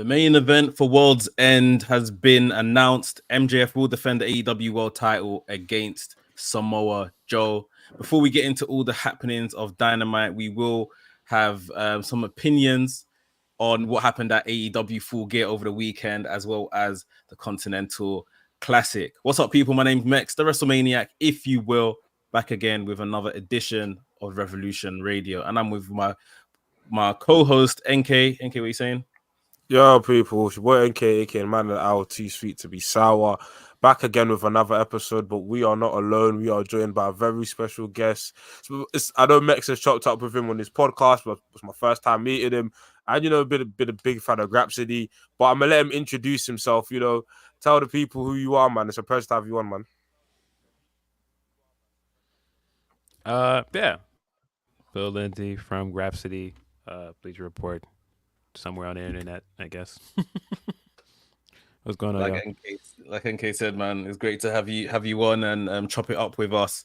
main event for World's End has been announced. MJF will defend the AEW World Title against Samoa Joe. Before we get into all the happenings of Dynamite, we will have some opinions on what happened at AEW Full Gear over the weekend, as well as the Continental Classic. What's up, people? My name's Mekz, the WrestleManiac, if you will, back again with another edition of Revolution Radio. And I'm with my co-host, NK. NK, what are you saying? Yo, people, it's your boy NK, and man of the hour, too sweet to be sour. Back again with another episode, but we are not alone. We are joined by a very special guest. I know Mekz has chopped up with him on this podcast, but it's my first time meeting him. And, you know, been a big fan of Grapsody, but I'm going to let him introduce himself, you know. Tell the people who you are, man. It's a pleasure to have you on, man. Yeah. Bill Lindsay from Grapsody. Please report somewhere on the internet, I guess. What's going on? Like NK said, man, it's great to have you on and chop it up with us.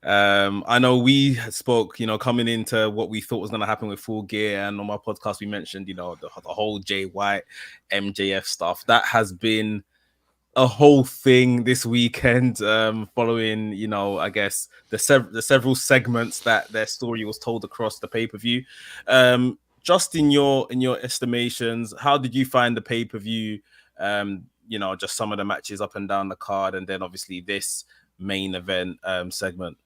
I know we spoke, you know, coming into what we thought was going to happen with Full Gear, and on my podcast we mentioned, you know, the whole Jay White MJF stuff. That has been a whole thing this weekend, following, you know, I guess the several segments that their story was told across the pay-per-view. Just in your estimations, how did you find the pay-per-view? You know, just some of the matches up and down the card, and then obviously this main event segment.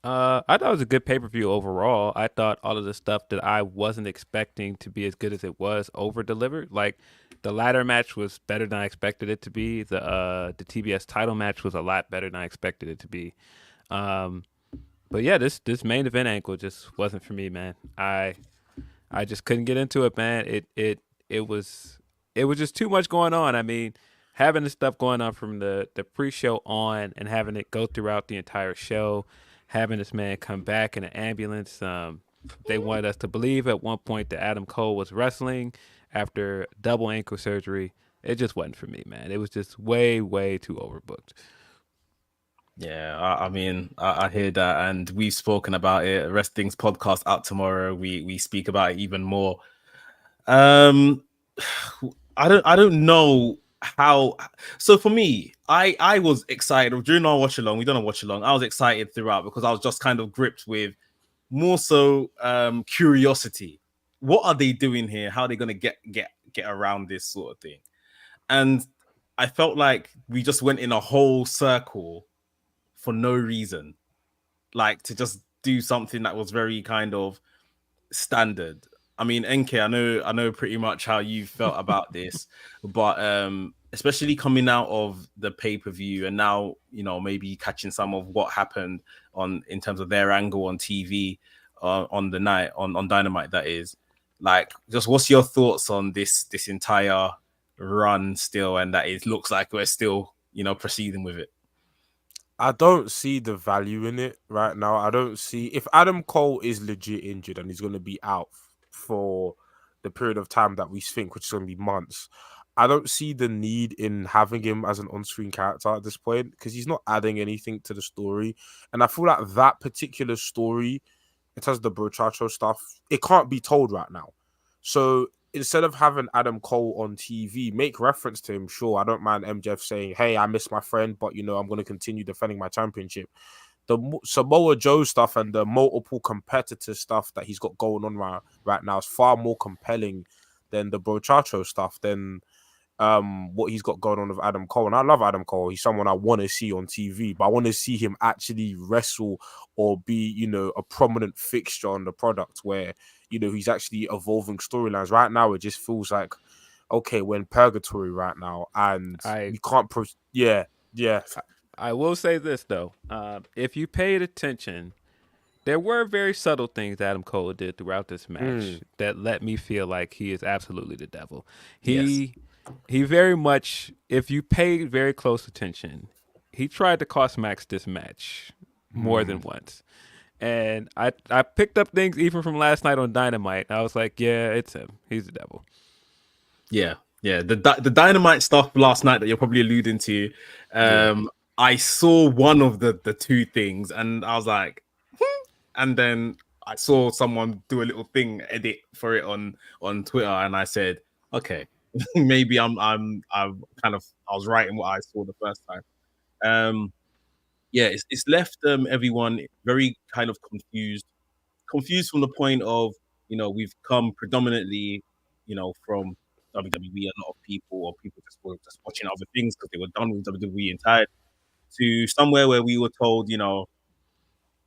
I thought it was a good pay-per-view overall. I thought all of the stuff that I wasn't expecting to be as good as it was over-delivered. Like, the ladder match was better than I expected it to be. The TBS title match was a lot better than I expected it to be. But yeah, this main event angle just wasn't for me, man. I just couldn't get into it, man. It was just too much going on. I mean, having the stuff going on from the pre-show on and having it go throughout the entire show, having this man come back in an ambulance. They wanted us to believe at one point that Adam Cole was wrestling after double ankle surgery. It just wasn't for me, man. It was just way, way too overbooked. Yeah, I mean, I hear that, and we've spoken about it. WRESTHINGS podcast out tomorrow. We speak about it even more. I don't know how. So for me, I was excited during our watch along. We done a watch along. I was excited throughout because I was just kind of gripped with more so curiosity. What are they doing here? How are they going to get around this sort of thing? And I felt like we just went in a whole circle for no reason, like to just do something that was very kind of standard. I mean, NK, I know pretty much how you felt about this, but especially coming out of the pay-per-view and now, you know, maybe catching some of what happened in terms of their angle on TV on the night on Dynamite, that is. Like, just what's your thoughts on this entire run still, and that it looks like we're still, you know, proceeding with it? I don't see the value in it right now. I don't see if Adam Cole is legit injured and he's going to be out for the period of time that we think, which is going to be months. I don't see the need in having him as an on-screen character at this point because he's not adding anything to the story. And I feel like that particular story, in terms of the Brochacho stuff, it can't be told right now. So instead of having Adam Cole on TV, make reference to him. Sure, I don't mind MJF saying, hey, I miss my friend, but, you know, I'm going to continue defending my championship. The Samoa Joe stuff and the multiple competitor stuff that he's got going on right now is far more compelling than the Brochacho stuff, than what he's got going on with Adam Cole. And I love Adam Cole. He's someone I want to see on TV, but I want to see him actually wrestle or be, you know, a prominent fixture on the product where, you know, he's actually evolving storylines. Right now, it just feels like, okay, we're in purgatory right now, and we can't. Yeah. I will say this though: if you paid attention, there were very subtle things Adam Cole did throughout this match that let me feel like he is absolutely the devil. He very much, if you paid very close attention, he tried to cost Max this match more than once. And I picked up things even from last night on Dynamite. I was like, yeah, it's him. He's the devil. Yeah. The Dynamite stuff last night that you're probably alluding to, I saw one of the two things and I was like, and then I saw someone do a little thing edit for it on Twitter, and I said, okay, maybe I'm kind of I was right in what I saw the first time. Yeah, it's left everyone very kind of confused from the point of, we've come predominantly, from WWE. A lot of people, or people just were just watching other things because they were done with WWE entirely, to somewhere where we were told,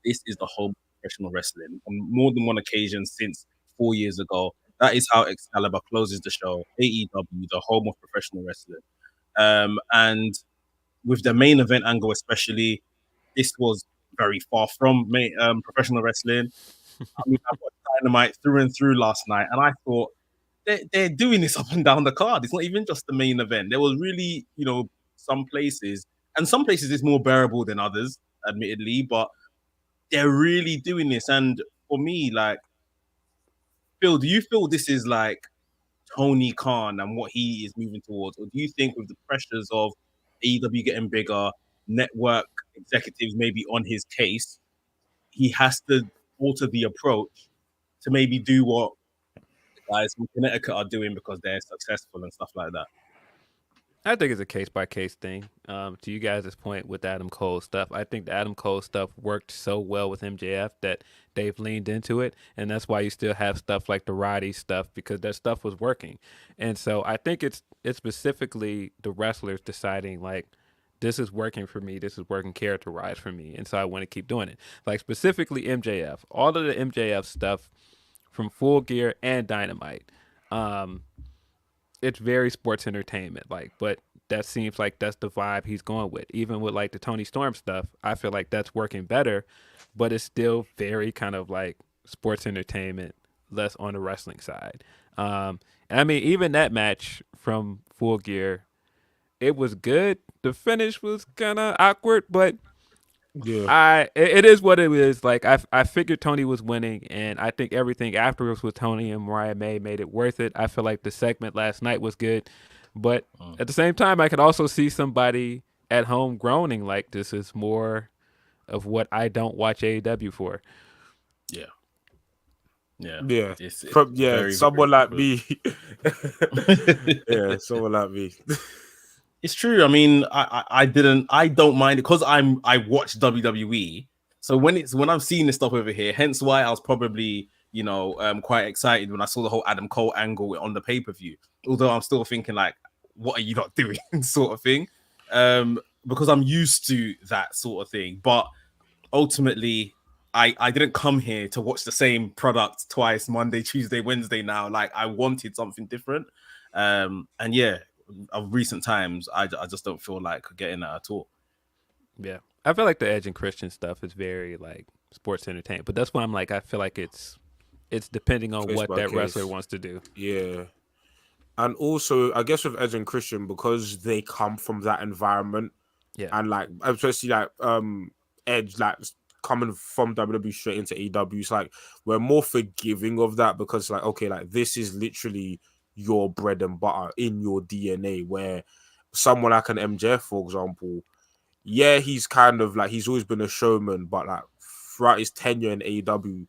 this is the whole professional wrestling on more than one occasion since 4 years ago. That is how Excalibur closes the show. AEW, the home of professional wrestling. And with the main event angle, especially, this was very far from professional wrestling. I mean, I watched Dynamite through and through last night, and I thought they're doing this up and down the card. It's not even just the main event. There was really, some places, and some places it's more bearable than others, admittedly, but they're really doing this. And for me, like, Phil, do you feel this is like Tony Khan and what he is moving towards? Or do you think with the pressures of AEW getting bigger, network executives maybe on his case, he has to alter the approach to maybe do what the guys from Connecticut are doing because they're successful and stuff like that? I think it's a case by case thing. To you guys' point with Adam Cole stuff, I think the Adam Cole stuff worked so well with MJF that they've leaned into it, and that's why you still have stuff like the Roddy stuff because that stuff was working. And so I think it's specifically the wrestlers deciding like this is working for me, this is working character wise for me, and so I want to keep doing it. Like specifically MJF, all of the MJF stuff from Full Gear and Dynamite. Um, it's very sports entertainment like, but that seems like that's the vibe he's going with. Even with like the Tony Storm stuff, I feel like that's working better, but it's still very kind of like sports entertainment, less on the wrestling side. And I mean, even that match from Full Gear, it was good. The finish was kind of awkward, but Yeah, it is what it is. Like I figured Tony was winning, and I think everything afterwards with Tony and Mariah May made it worth it. I feel like the segment last night was good, but at the same time, I could also see somebody at home groaning like this is more of what I don't watch AEW for. Yeah. Yeah. yeah, It's yeah. very, Someone very like me. Yeah, someone like me. It's true. I mean, I don't mind it because I watch WWE. So when I'm seeing this stuff over here, hence why I was probably, quite excited when I saw the whole Adam Cole angle on the pay-per-view. Although I'm still thinking like, what are you not doing, sort of thing. Because I'm used to that sort of thing. But ultimately, I didn't come here to watch the same product twice, Monday, Tuesday, Wednesday now. Like, I wanted something different. And yeah, of recent times, I just don't feel like getting that at all. Yeah, I feel like the Edge and Christian stuff is very like sports entertainment, but that's why I'm like I feel like it's depending on Case what by that case. wrestler wants to do. Yeah. And also, I guess with Edge and Christian, because they come from that environment, Yeah, and like especially like Edge like coming from WWE straight into AEW, it's like we're more forgiving of that because like okay, like this is literally your bread and butter in your DNA. Where someone like an MJF, for example, yeah, he's kind of like he's always been a showman, but like throughout his tenure in AEW,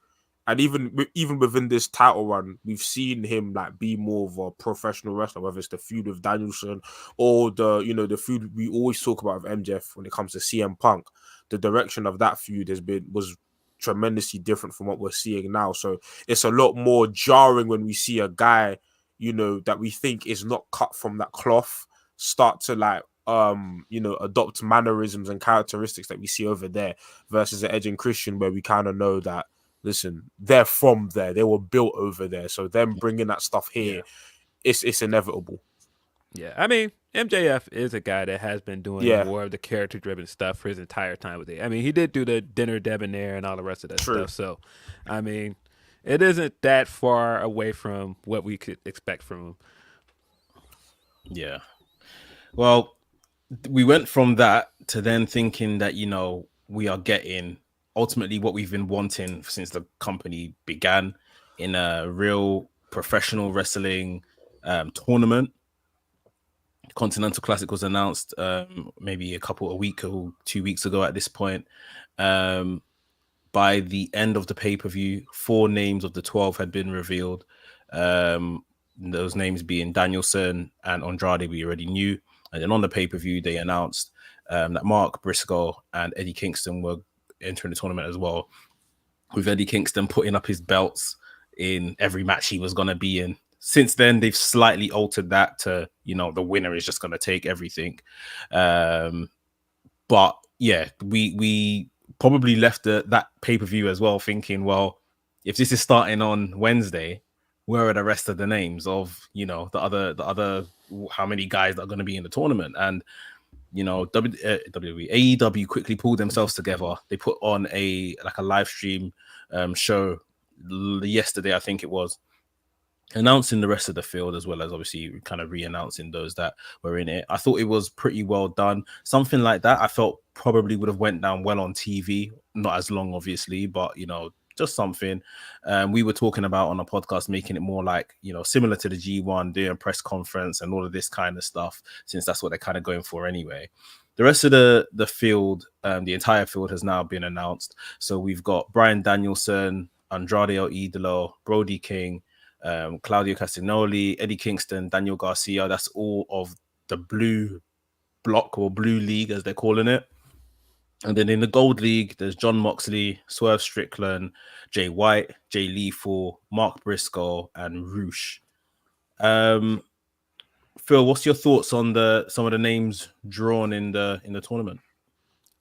and even within this title run, we've seen him like be more of a professional wrestler, whether it's the feud with Danielson or the feud we always talk about with MJF when it comes to CM Punk. The direction of that feud was tremendously different from what we're seeing now. So it's a lot more jarring when we see a guy, that we think is not cut from that cloth start to like adopt mannerisms and characteristics that we see over there versus the Edge and Christian where we kind of know that listen, they're from there, they were built over there, so them bringing that stuff here, it's inevitable. yeah. I mean, MJF is a guy that has been doing Yeah, more of the character-driven stuff for his entire time with it. I mean, he did do the dinner debonair and all the rest of that true. stuff. So, I mean, it isn't that far away from what we could expect from him. Yeah. Well, we went from that to then thinking that, we are getting ultimately what we've been wanting since the company began in a real professional wrestling tournament. Continental Classic was announced maybe a week or 2 weeks ago at this point. By the end of the pay-per-view, 4 names of the 12 had been revealed. those names being Danielson and Andrade, we already knew. And then on the pay-per-view, they announced that Mark Briscoe and Eddie Kingston were entering the tournament as well, with Eddie Kingston putting up his belts in every match he was going to be in. Since then, they've slightly altered that to, the winner is just going to take everything. But yeah, we probably left that pay-per-view as well thinking, well, if this is starting on Wednesday, where are the rest of the names of, the other how many guys that are going to be in the tournament? And WWE, AEW quickly pulled themselves together. They put on a live stream show yesterday, I think it was, announcing the rest of the field, as well as obviously kind of re-announcing those that were in it. I thought it was pretty well done. Something like that I felt probably would have went down well on TV, not as long obviously, but just something. We were talking about on a podcast making it more like, similar to the G1, doing press conference and all of this kind of stuff, since that's what they're kind of going for anyway. The rest of the field, the entire field has now been announced. So we've got Bryan Danielson, Andrade El Idolo, Brody King, Claudio Castagnoli, Eddie Kingston, Daniel Garcia. That's all of the blue block, or blue league as they're calling it. And then in the gold league, there's John Moxley, Swerve Strickland, Jay White, Jay Lethal, Mark Briscoe, and Roosh. Phil, what's your thoughts on some of the names drawn in the tournament?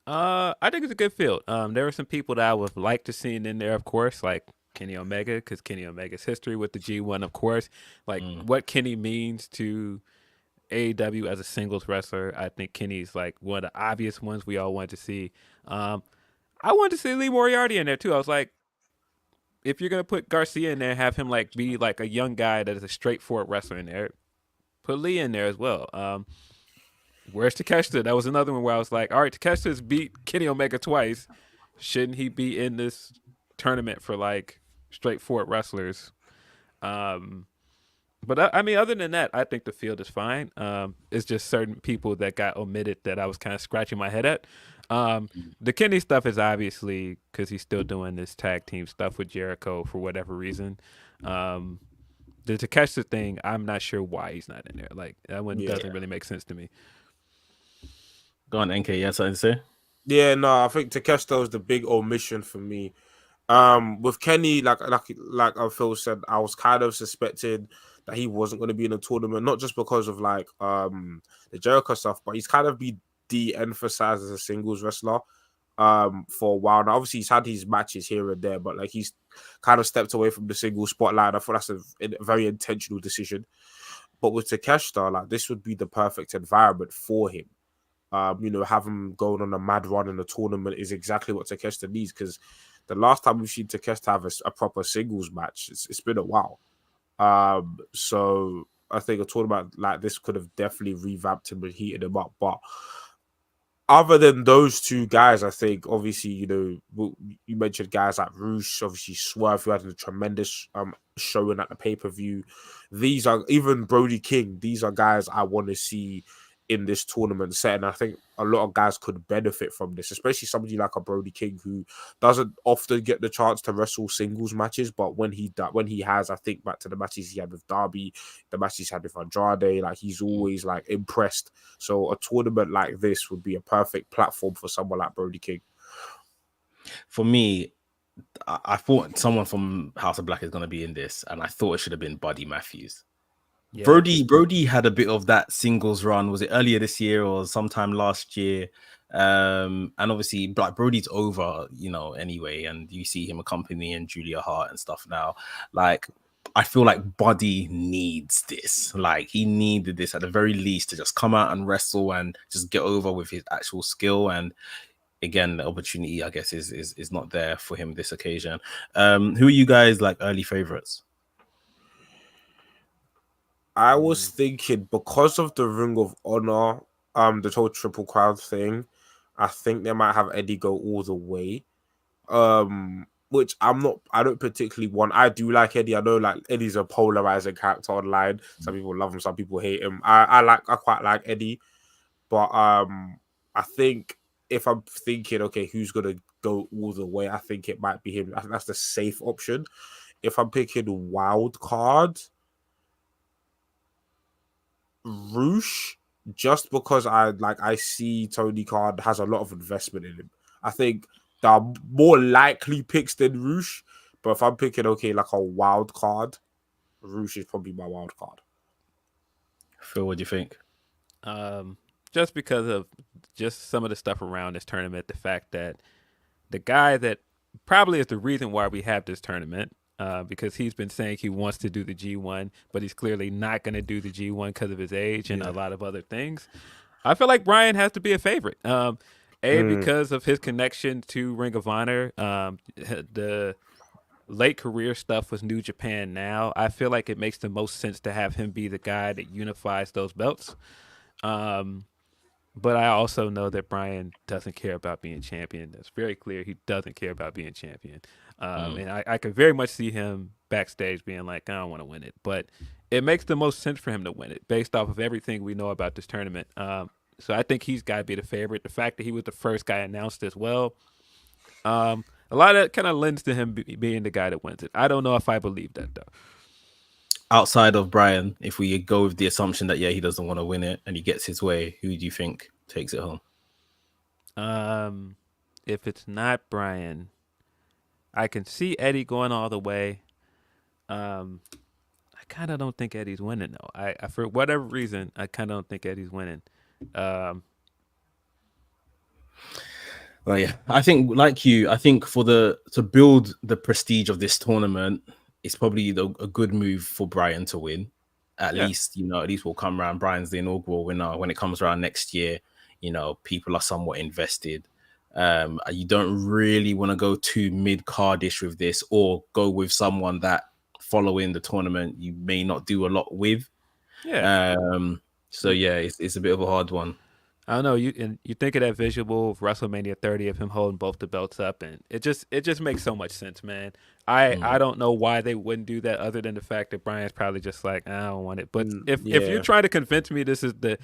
I think it's a good field. There were some people that I would like to see in there, of course, like Kenny Omega, because Kenny Omega's history with the G1, of course, like what Kenny means to AEW as a singles wrestler. I think Kenny's like one of the obvious ones we all want to see. I wanted to see Lee Moriarty in there too. I was like, if you're gonna put Garcia in there, have him like be like a young guy that is a straightforward wrestler in there. Put Lee in there as well. Where's Takeshita? That was another one where I was like, all right, Takeshita's beat Kenny Omega twice. Shouldn't he be in this tournament for like straightforward wrestlers? But I mean, other than that, I think the field is fine. It's just certain people that got omitted that I was kind of scratching my head at. The Kenny stuff is obviously because he's still doing this tag team stuff with Jericho for whatever reason. The Takeshita thing, I'm not sure why he's not in there. Like that one doesn't really make sense to me. Go on, NK. You have something to say? Yeah, no, I think Takeshita was the big omission for me. With Kenny, like Phil said, I was kind of suspecting that he wasn't going to be in the tournament, not just because of like the Jericho stuff, but he's kind of been de-emphasized as a singles wrestler for a while now. Obviously, he's had his matches here and there, but like he's kind of stepped away from the single spotlight. I thought that's a very intentional decision. But with Takeshita, like this would be the perfect environment for him. Have him going on a mad run in the tournament is exactly what Takeshita needs, because the last time we've seen Takeshita have a proper singles match, it's been a while. So I think a tournament like this could have definitely revamped him and heated him up. But other than those two guys, I think obviously, you mentioned guys like Roosh, obviously Swerve, who had a tremendous showing at the pay-per-view. These are, even Brody King, these are guys I want to see in this tournament setting. I think a lot of guys could benefit from this, especially somebody like a Brody King who doesn't often get the chance to wrestle singles matches, but when he has, I think back to the matches he had with Darby, the matches he's had with Andrade, like he's always like impressed. So a tournament like this would be a perfect platform for someone like Brody King. For me, I thought someone from House of Black is going to be in this, and I thought it should have been Buddy Matthews. Yeah. Brody had a bit of that singles run. Was it earlier this year or sometime last year? And obviously, like Brody's over, anyway. And you see him accompanying Julia Hart and stuff now. Like, I feel like Buddy needs this. Like, he needed this at the very least to just come out and wrestle and just get over with his actual skill. And again, the opportunity, I guess, is not there for him this occasion. Who are you guys like early favorites? I was thinking, because of the Ring of Honor, the whole Triple Crown thing, I think they might have Eddie go all the way. Which I don't particularly want. I do like Eddie. I know like Eddie's a polarizing character online. Some people love him, some people hate him. I quite like Eddie. But I think if I'm thinking, okay, who's gonna go all the way, I think it might be him. I think that's the safe option. If I'm picking wild card, Roosh, just because I see Tony Khan has a lot of investment in him. I think there are more likely picks than Roosh, but if I'm picking like a wild card, Roosh is probably my wild card. Phil, what do you think? Just because of just some of the stuff around this tournament, the fact that the guy that probably is the reason why we have this tournament, because he's been saying he wants to do the G1, but he's clearly not going to do the G1 because of his age and a lot of other things. I feel like Brian has to be a favorite. Because of his connection to Ring of Honor, the late career stuff with New Japan now, I feel like it makes the most sense to have him be the guy that unifies those belts. But I also know that Brian doesn't care about being champion. That's very clear. He doesn't care about being champion. And I could very much see him backstage being like, I don't want to win it. But it makes the most sense for him to win it based off of everything we know about this tournament. So I think he's got to be the favorite. The fact that he was the first guy announced as well, a lot of that kind of lends to him being the guy that wins it. I don't know if I believe that, though. Outside of Brian, if we go with the assumption that he doesn't want to win it and he gets his way, who do you think takes it home? If it's not Brian, I can see Eddie going all the way. I kind of don't think Eddie's winning though. I for whatever reason, I kind of don't think Eddie's winning. Well, yeah, I think like you, I think to build the prestige of this tournament, it's probably a good move for Brian to win. At least we'll come around. Brian's the inaugural winner. When it comes around next year, people are somewhat invested. You don't really want to go too mid-cardish with this, or go with someone that following the tournament you may not do a lot with. It's a bit of a hard one. I don't know. You think of that visual of WrestleMania 30 of him holding both the belts up, and it just makes so much sense, man. I don't know why they wouldn't do that, other than the fact that Brian's probably just like, I don't want it. But if you're trying to convince me this is the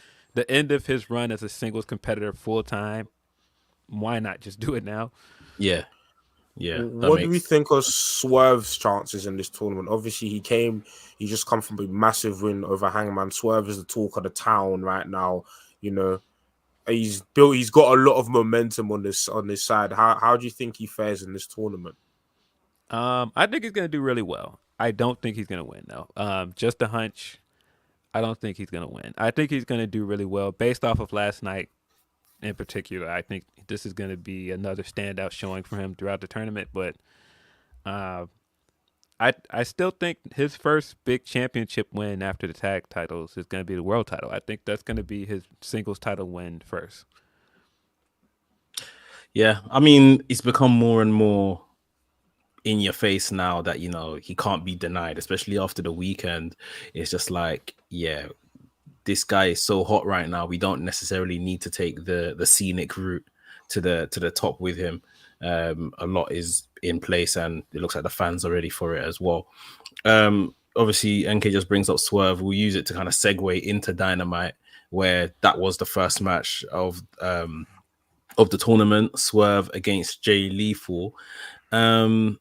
end of his run as a singles competitor full time, why not just do it now? Yeah. What do we think of Swerve's chances in this tournament? Obviously, he just come from a massive win over Hangman. Swerve is the talk of the town right now. He's got a lot of momentum on this side. How do you think he fares in this tournament? I think he's gonna do really well. I don't think he's gonna win though. Just a hunch. I don't think he's gonna win. I think he's gonna do really well based off of last night in particular. I think this is gonna be another standout showing for him throughout the tournament. But I still think his first big championship win after the tag titles is going to be the world title. I think that's going to be his singles title win first. Yeah, I mean, it's become more and more in your face now that, he can't be denied, especially after the weekend. It's just like, this guy is so hot right now. We don't necessarily need to take the scenic route to the top with him. A lot is in place, and it looks like the fans are ready for it as well. Obviously, NK just brings up Swerve. We'll use it to kind of segue into Dynamite, where that was the first match of the tournament. Swerve against Jay Lethal. It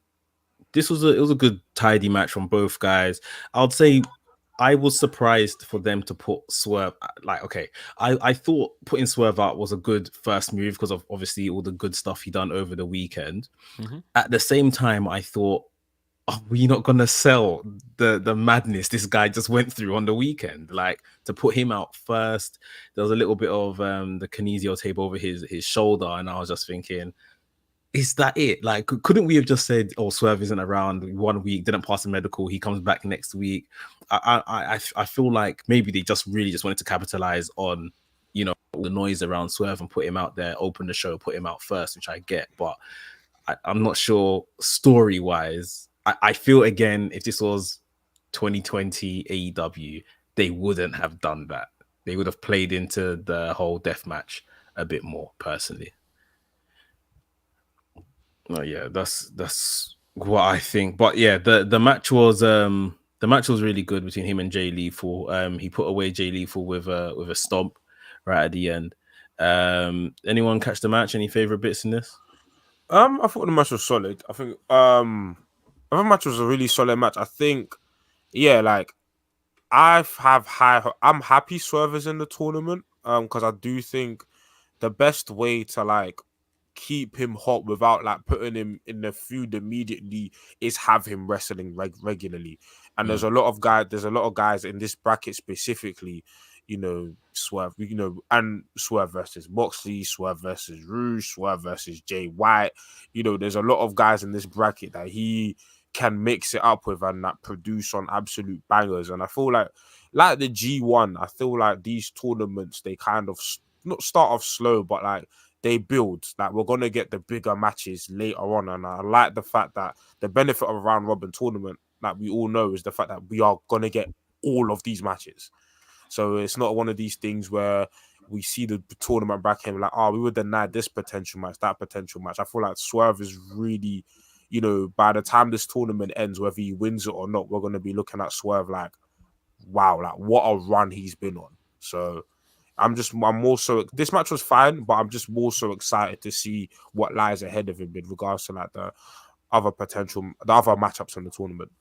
was a good tidy match from both guys. I would say I was surprised for them to put Swerve. I thought putting Swerve out was a good first move because of obviously all the good stuff he done over the weekend. Mm-hmm. At the same time, I thought, we're not gonna sell the madness this guy just went through on the weekend. Like, to put him out first, there was a little bit of the kinesio tape over his shoulder, and I was just thinking, is that it? Like, couldn't we have just said, Swerve isn't around 1 week, didn't pass the medical, he comes back next week? I feel like maybe they just really just wanted to capitalize on, the noise around Swerve and put him out there, open the show, put him out first, which I get. But I'm not sure story-wise. I feel, again, if this was 2020 AEW, they wouldn't have done that. They would have played into the whole death match a bit more, personally. Oh yeah, that's what I think. But yeah, the match was really good between him and Jay Lethal. He put away Jay Lethal with a stomp right at the end. Anyone catch the match? Any favorite bits in this? I thought the match was solid. I think the match was a really solid match. I think, I'm happy Swerve is in the tournament. Because I do think the best way to like keep him hot without like putting him in the feud immediately is have him wrestling regularly. And there's a lot of guys in this bracket specifically, Swerve, and Swerve versus Moxley, Swerve versus Rouge, Swerve versus Jay White. There's a lot of guys in this bracket that he can mix it up with and that produce on absolute bangers. And I feel like the G1, I feel like these tournaments, they kind of not start off slow, but like they build. Like we're gonna get the bigger matches later on, and I like the fact that the benefit of a round robin tournament, like we all know, is the fact that we are gonna get all of these matches. So it's not one of these things where we see the tournament bracket and like, oh, we were denied this potential match, that potential match. I feel like Swerve is really, by the time this tournament ends, whether he wins it or not, we're gonna be looking at Swerve like, wow, like what a run he's been on. So I'm more so, this match was fine, but I'm just more so excited to see what lies ahead of him in regards to like the other matchups in the tournament.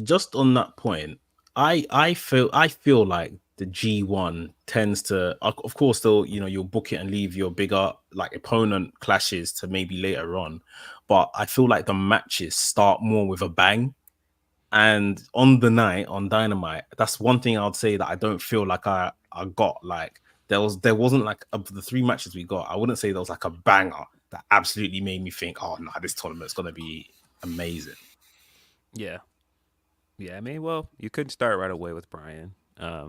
Just on that point, I feel like the G1 tends to, of course, though, you'll book it and leave your bigger like opponent clashes to maybe later on, but I feel like the matches start more with a bang. And on the night on Dynamite, that's one thing I'd say that I don't feel like I got. Like there wasn't like, of the 3 matches we got, I wouldn't say there was like a banger that absolutely made me think, oh no, this tournament's gonna be amazing. Yeah. I mean, well, you couldn't start right away with Brian. I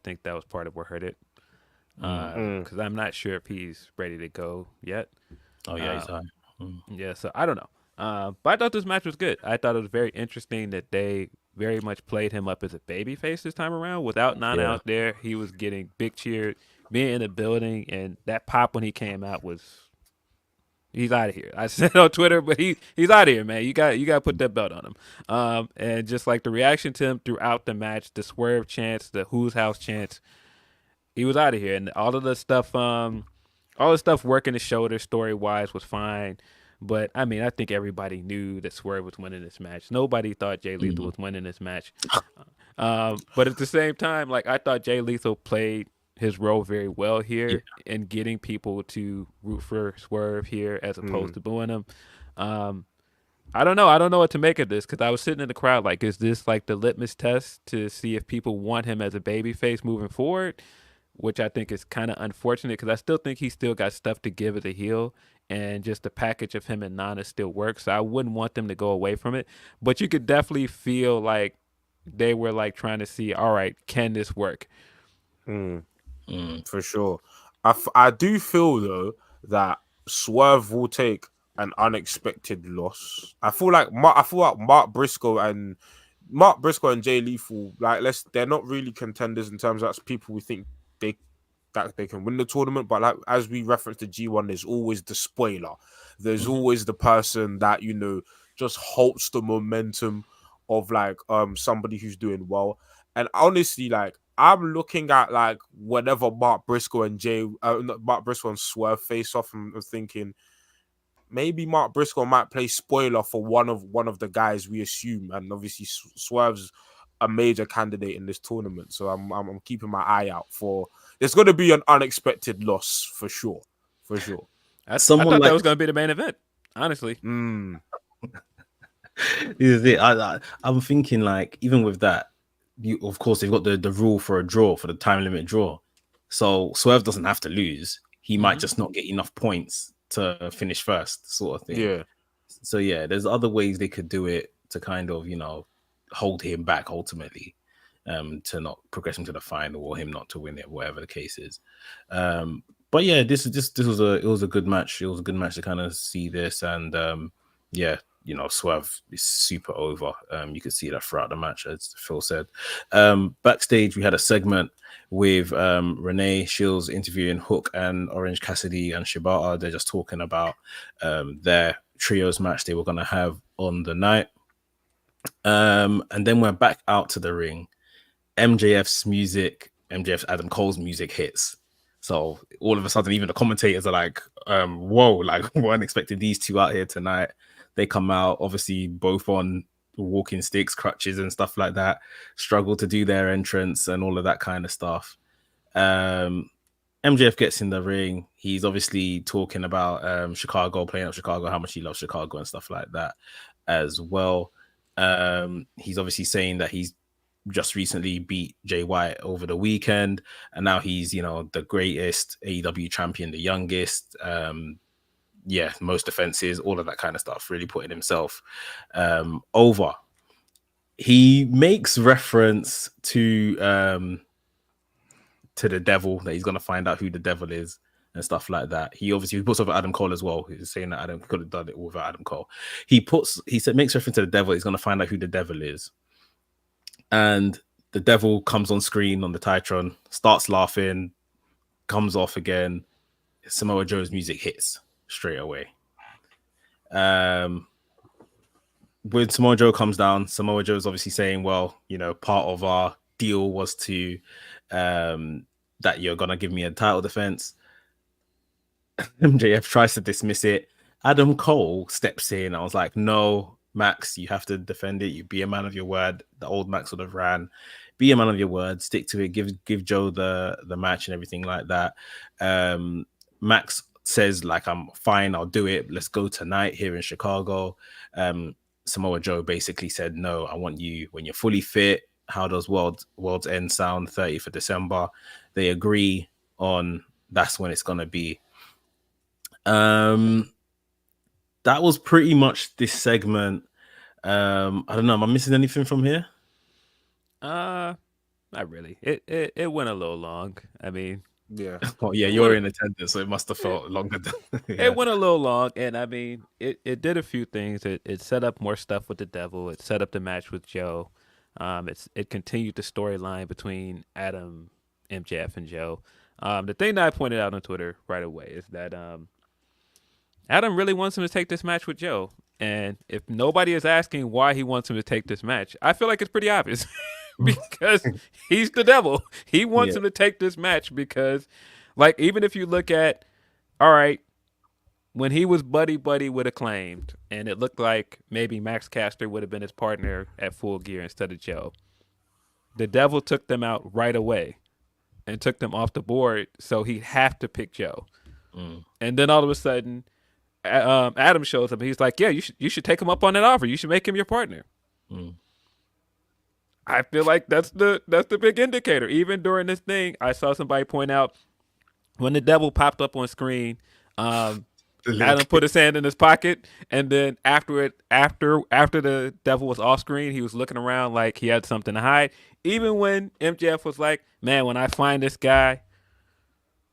think that was part of what hurt it. Because I'm not sure if he's ready to go yet. Oh yeah, he's high. Yeah, so I don't know. But I thought this match was good. I thought it was very interesting that they very much played him up as a babyface this time around. Without Nana out there, he was getting big cheered, being in the building, and that pop when he came out was, he's out of here. I said on Twitter, but he's out of here, man. You got to put that belt on him. And just like the reaction to him throughout the match, the swerve chants, the Who's House chants, he was out of here, and all the stuff working the shoulder story wise was fine. But I mean, I think everybody knew that Swerve was winning this match. Nobody thought Jay Lethal was winning this match. But at the same time, like I thought Jay Lethal played his role very well here in getting people to root for Swerve here as opposed to booing him. I don't know. I don't know what to make of this because I was sitting in the crowd like, is this like the litmus test to see if people want him as a babyface moving forward? Which I think is kind of unfortunate because I still think he still got stuff to give as a heel, and just the package of him and Nana still works. So I wouldn't want them to go away from it. But you could definitely feel like they were like trying to see, all right, can this work? For sure. I do feel though that Swerve will take an unexpected loss. I feel like Mark Briscoe and Jay Lethal, like they're not really contenders in terms of that's people we think they can win the tournament, but like as we referenced the G1, there's always the spoiler. There's always the person that just halts the momentum of like somebody who's doing well. And honestly, like I'm looking at like whenever Mark Briscoe and Swerve face off, and thinking maybe Mark Briscoe might play spoiler for one of the guys we assume, and obviously Swerve's a major candidate in this tournament. So I'm keeping my eye out for. There's going to be an unexpected loss for sure. I thought that was going to be the main event. Honestly, This is it. I'm thinking like even with that, of course they've got the rule for a draw, for the time limit draw. So Swerve doesn't have to lose. He might just not get enough points to finish first, sort of thing. Yeah. So yeah, there's other ways they could do it to kind of hold him back ultimately, to not progress him to the final or him not to win it, whatever the case is. But yeah, this was a good match. It was a good match to kind of see this, and Swerve is super over. You could see that throughout the match, as Phil said. Backstage, we had a segment with Renee Shields interviewing Hook and Orange Cassidy and Shibata. They're just talking about their trios match they were going to have on the night. And then we're back out to the ring. MJF's Adam Cole's music hits. So all of a sudden, even the commentators are like, whoa, like we weren't expecting these two out here tonight. They come out, obviously both on walking sticks, crutches, and stuff like that, struggle to do their entrance and all of that kind of stuff. MJF gets in the ring. He's obviously talking about Chicago, playing up Chicago, how much he loves Chicago and stuff like that as well. He's obviously saying that he's just recently beat Jay White over the weekend, and now he's, the greatest AEW champion, the youngest, most defenses, all of that kind of stuff, really putting himself over. He makes reference to the devil, that he's going to find out who the devil is and stuff like that. He puts over Adam Cole as well. He's saying that Adam could have done it without Adam Cole. Makes reference to the devil. He's going to find out who the devil is. And the devil comes on screen on the Titron, starts laughing, comes off again. Samoa Joe's music hits straight away. When Samoa Joe comes down, Samoa Joe's obviously saying, well, part of our deal was to that you're gonna give me a title defense. MJF tries to dismiss it. Adam Cole steps in. I was like, no, Max, you have to defend it. You be a man of your word. The old Max would have ran. Be a man of your word. Stick to it. Give Joe the match and everything like that. Max says, like, I'm fine. I'll do it. Let's go tonight here in Chicago. Samoa Joe basically said, no, I want you when you're fully fit. How does World's End sound? 30th of December. They agree on that's when it's going to be. That was pretty much this segment. I don't know. Am I missing anything from here? Not really. It went a little long. I mean, yeah. Oh yeah, you're in attendance, so it must have felt longer. It went a little long, and I mean, it did a few things. It set up more stuff with the devil. It set up the match with Joe. It continued the storyline between Adam, MJF, and Joe. The thing that I pointed out on Twitter right away is that Adam really wants him to take this match with Joe. And if nobody is asking why he wants him to take this match, I feel like it's pretty obvious. Because he's the devil. He wants him to take this match because, like, even if you look at, all right, when he was buddy with Acclaimed, and it looked like maybe Max Caster would have been his partner at Full Gear instead of Joe, the devil took them out right away and took them off the board, so he'd have to pick Joe. And then all of a sudden, Adam shows up, and he's like, yeah, you should take him up on that offer. You should make him your partner. I feel like that's the big indicator. Even during this thing, I saw somebody point out when the devil popped up on screen, Adam put his hand in his pocket, and then after the devil was off screen, he was looking around like he had something to hide. Even when MJF was like, man, when I find this guy,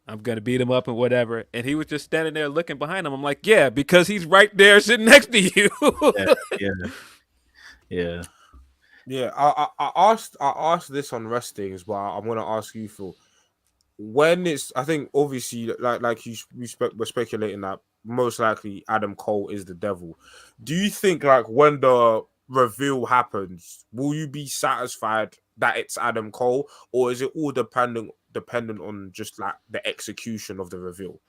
I'm going to beat him up and whatever. And he was just standing there looking behind him. I'm like, yeah, because he's right there sitting next to you. Yeah. Yeah, I asked this on Wrestlings, but I'm gonna ask you, Phil. When it's, I think obviously, like we're speculating that most likely Adam Cole is the devil. Do you think, like, when the reveal happens, will you be satisfied that it's Adam Cole, or is it all dependent on just like the execution of the reveal?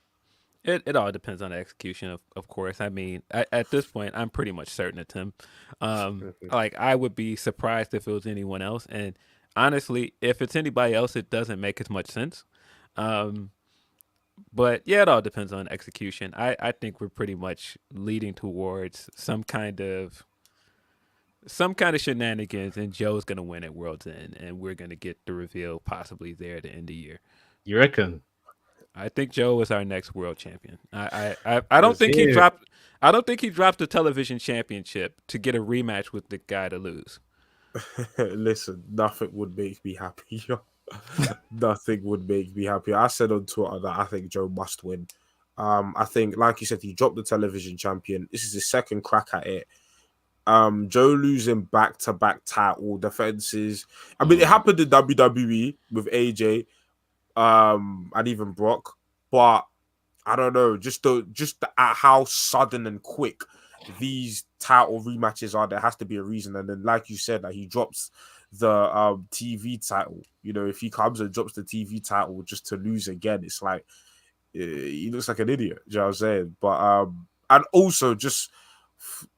It all depends on the execution, of course. I mean, at this point, I'm pretty much certain it's him. Like, I would be surprised if it was anyone else. And honestly, if it's anybody else, it doesn't make as much sense. But yeah, it all depends on execution. I think we're pretty much leading towards some kind of shenanigans, and Joe's gonna win at World's End, and we're gonna get the reveal possibly there at the end of the year. You reckon? I think Joe is our next world champion. I don't think he dropped. I don't think he dropped the television championship to get a rematch with the guy to lose. Listen, nothing would make me happier. Nothing would make me happier. I said on Twitter that I think Joe must win. I think, like you said, he dropped the television champion. This is his second crack at it. Joe losing back-to-back title defenses. I mean, it happened in WWE with AJ. And even Brock, but I don't know, just at how sudden and quick these title rematches are, there has to be a reason. And then, like you said, that he drops the TV title. You know, if he comes and drops the TV title just to lose again, it's like he looks like an idiot. You know what I'm saying? But and also just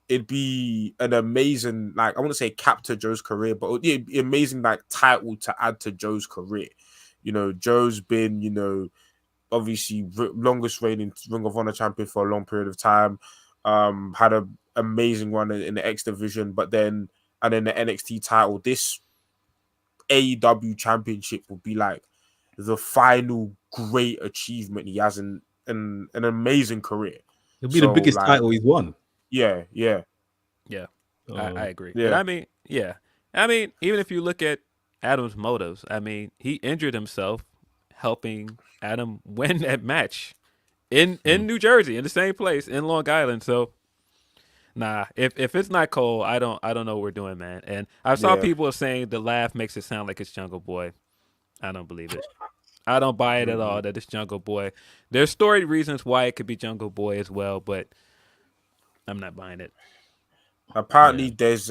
it'd be an amazing, like, I want to say cap to Joe's career, but it'd be amazing, like, title to add to Joe's career. You know, Joe's been, you know, obviously longest reigning Ring of Honor champion for a long period of time. Had an amazing run in the X division, but then, and then the NXT title. This AEW championship will be like the final great achievement he has in an amazing career. It'll be the So, biggest like, title he's won. yeah. I agree. Yeah. And I mean, even if you look at Adam's motives, I mean, he injured himself helping Adam win that match in New Jersey, in the same place, in Long Island. So, nah, if it's not Cole, I don't know what we're doing, man. And I saw people saying the laugh makes it sound like it's Jungle Boy. I don't believe it. I don't buy it at all that it's Jungle Boy. There's story reasons why it could be Jungle Boy as well, but I'm not buying it. Apparently, there's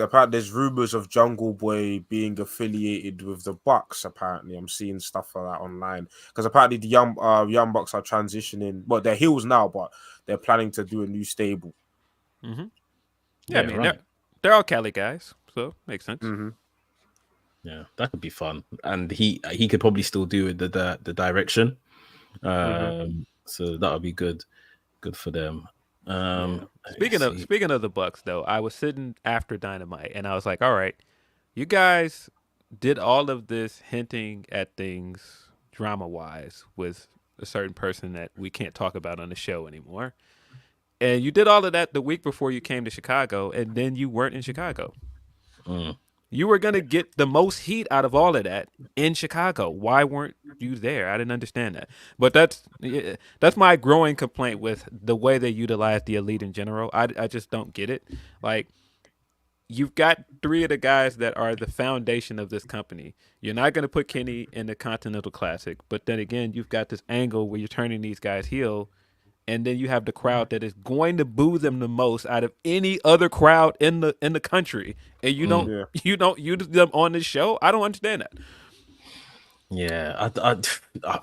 rumors of Jungle Boy being affiliated with the Bucks. Apparently, I'm seeing stuff like that online because apparently the young Bucks are transitioning. Well, they're heels now, but they're planning to do a new stable. Mm-hmm. Yeah, I mean, right. they're all Cali guys, so makes sense. Mm-hmm. Yeah, that could be fun, and he could probably still do the direction. So that would be good for them. Speaking of the Bucks, though, I was sitting after Dynamite, and I was like, all right, you guys did all of this hinting at things drama-wise with a certain person that we can't talk about on the show anymore. And you did all of that the week before you came to Chicago, and then you weren't in Chicago. You were going to get the most heat out of all of that in Chicago. Why weren't you there? I didn't understand that. But that's my growing complaint with the way they utilize the Elite in general. I just don't get it. Like, you've got three of the guys that are the foundation of this company. You're not going to put Kenny in the Continental Classic, but then again, you've got this angle where you're turning these guys heel, and then you have the crowd that is going to boo them the most out of any other crowd in the country, and you don't use them on this show. I don't understand that. Yeah,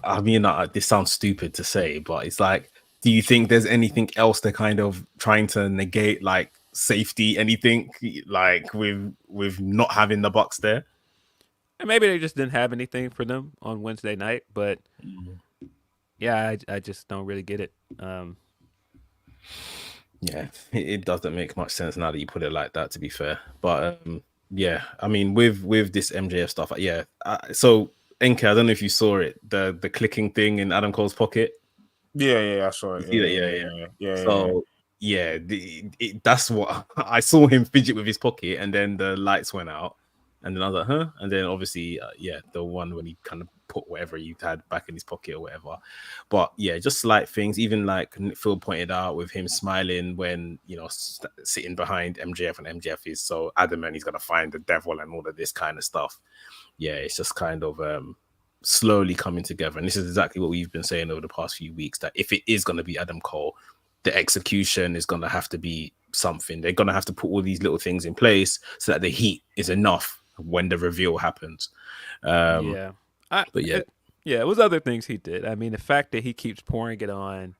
I mean, this sounds stupid to say, but it's like, do you think there's anything else they're kind of trying to negate, like safety, anything, like with not having the Bucks there? And maybe they just didn't have anything for them on Wednesday night, but yeah, I just don't really get it. Yeah, it doesn't make much sense now that you put it like that, to be fair. But yeah, I mean, with this MJF stuff, yeah. So NK, I don't know if you saw it, the clicking thing in Adam Cole's pocket. Yeah, I saw it. Yeah. So yeah, that's what I saw him fidget with his pocket, and then the lights went out, and then I was like, huh? And then obviously, the one when he kind of put whatever he had back in his pocket or whatever. But yeah, just slight things. Even like Phil pointed out with him smiling when, you know, sitting behind MJF, and MJF is so adamant he's gonna find the devil and all of this kind of stuff. Yeah, it's just kind of slowly coming together. And this is exactly what we've been saying over the past few weeks, that if it is going to be Adam Cole, the execution is going to have to be something. They're going to have to put all these little things in place so that the heat is enough when the reveal happens. It was other things he did. I mean, the fact that he keeps pouring it on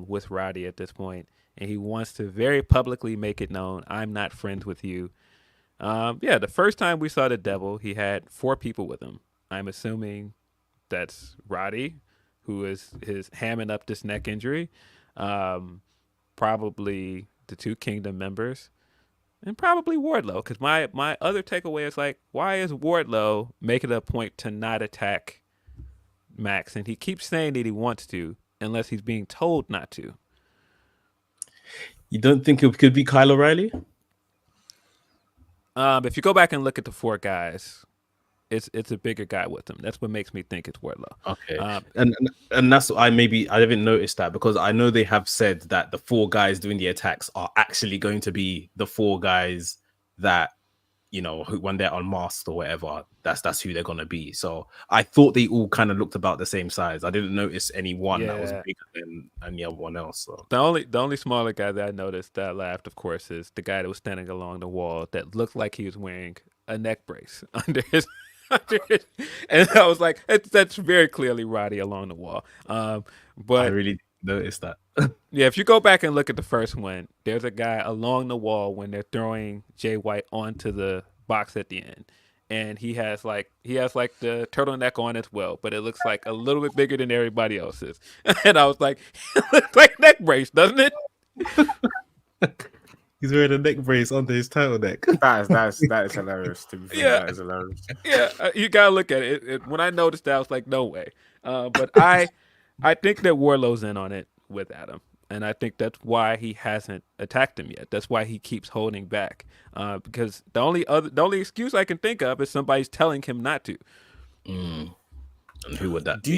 with Roddy at this point, and he wants to very publicly make it known, I'm not friends with you. The first time we saw the devil, he had 4 people with him. I'm assuming that's Roddy, who is hamming up this neck injury, probably the 2 Kingdom members, and probably Wardlow. Because my other takeaway is, like, why is Wardlow making a point to not attack Max? And he keeps saying that he wants to, unless he's being told not to. You don't think it could be Kyle O'Reilly? If you go back and look at the 4 guys, it's a bigger guy with him. That's what makes me think it's Wardlow. Okay, and that's I haven't noticed that, because I know they have said that the 4 guys doing the attacks are actually going to be the 4 guys that, you know, who, when they're unmasked or whatever, that's who they're gonna be. So I thought they all kind of looked about the same size. I didn't notice any one that was bigger than any other one else. So the only smaller guy that I noticed that laughed, of course, is the guy that was standing along the wall that looked like he was wearing a neck brace under his. And I was like, that's very clearly Roddy along the wall. But I really noticed that. Yeah, if you go back and look at the first one, there's a guy along the wall when they're throwing Jay White onto the box at the end. And he has like the turtleneck on as well, but it looks like a little bit bigger than everybody else's. And I was like, it looks like neck brace, doesn't it? He's wearing a neck brace under his turtleneck. That is hilarious. To be fair, Yeah. that is hilarious. Yeah, you gotta look at it. When I noticed that, I was like, no way. But I think that Warlow's in on it with Adam, and I think that's why he hasn't attacked him yet. That's why he keeps holding back. Because the only excuse I can think of is somebody's telling him not to. And who would that Do be?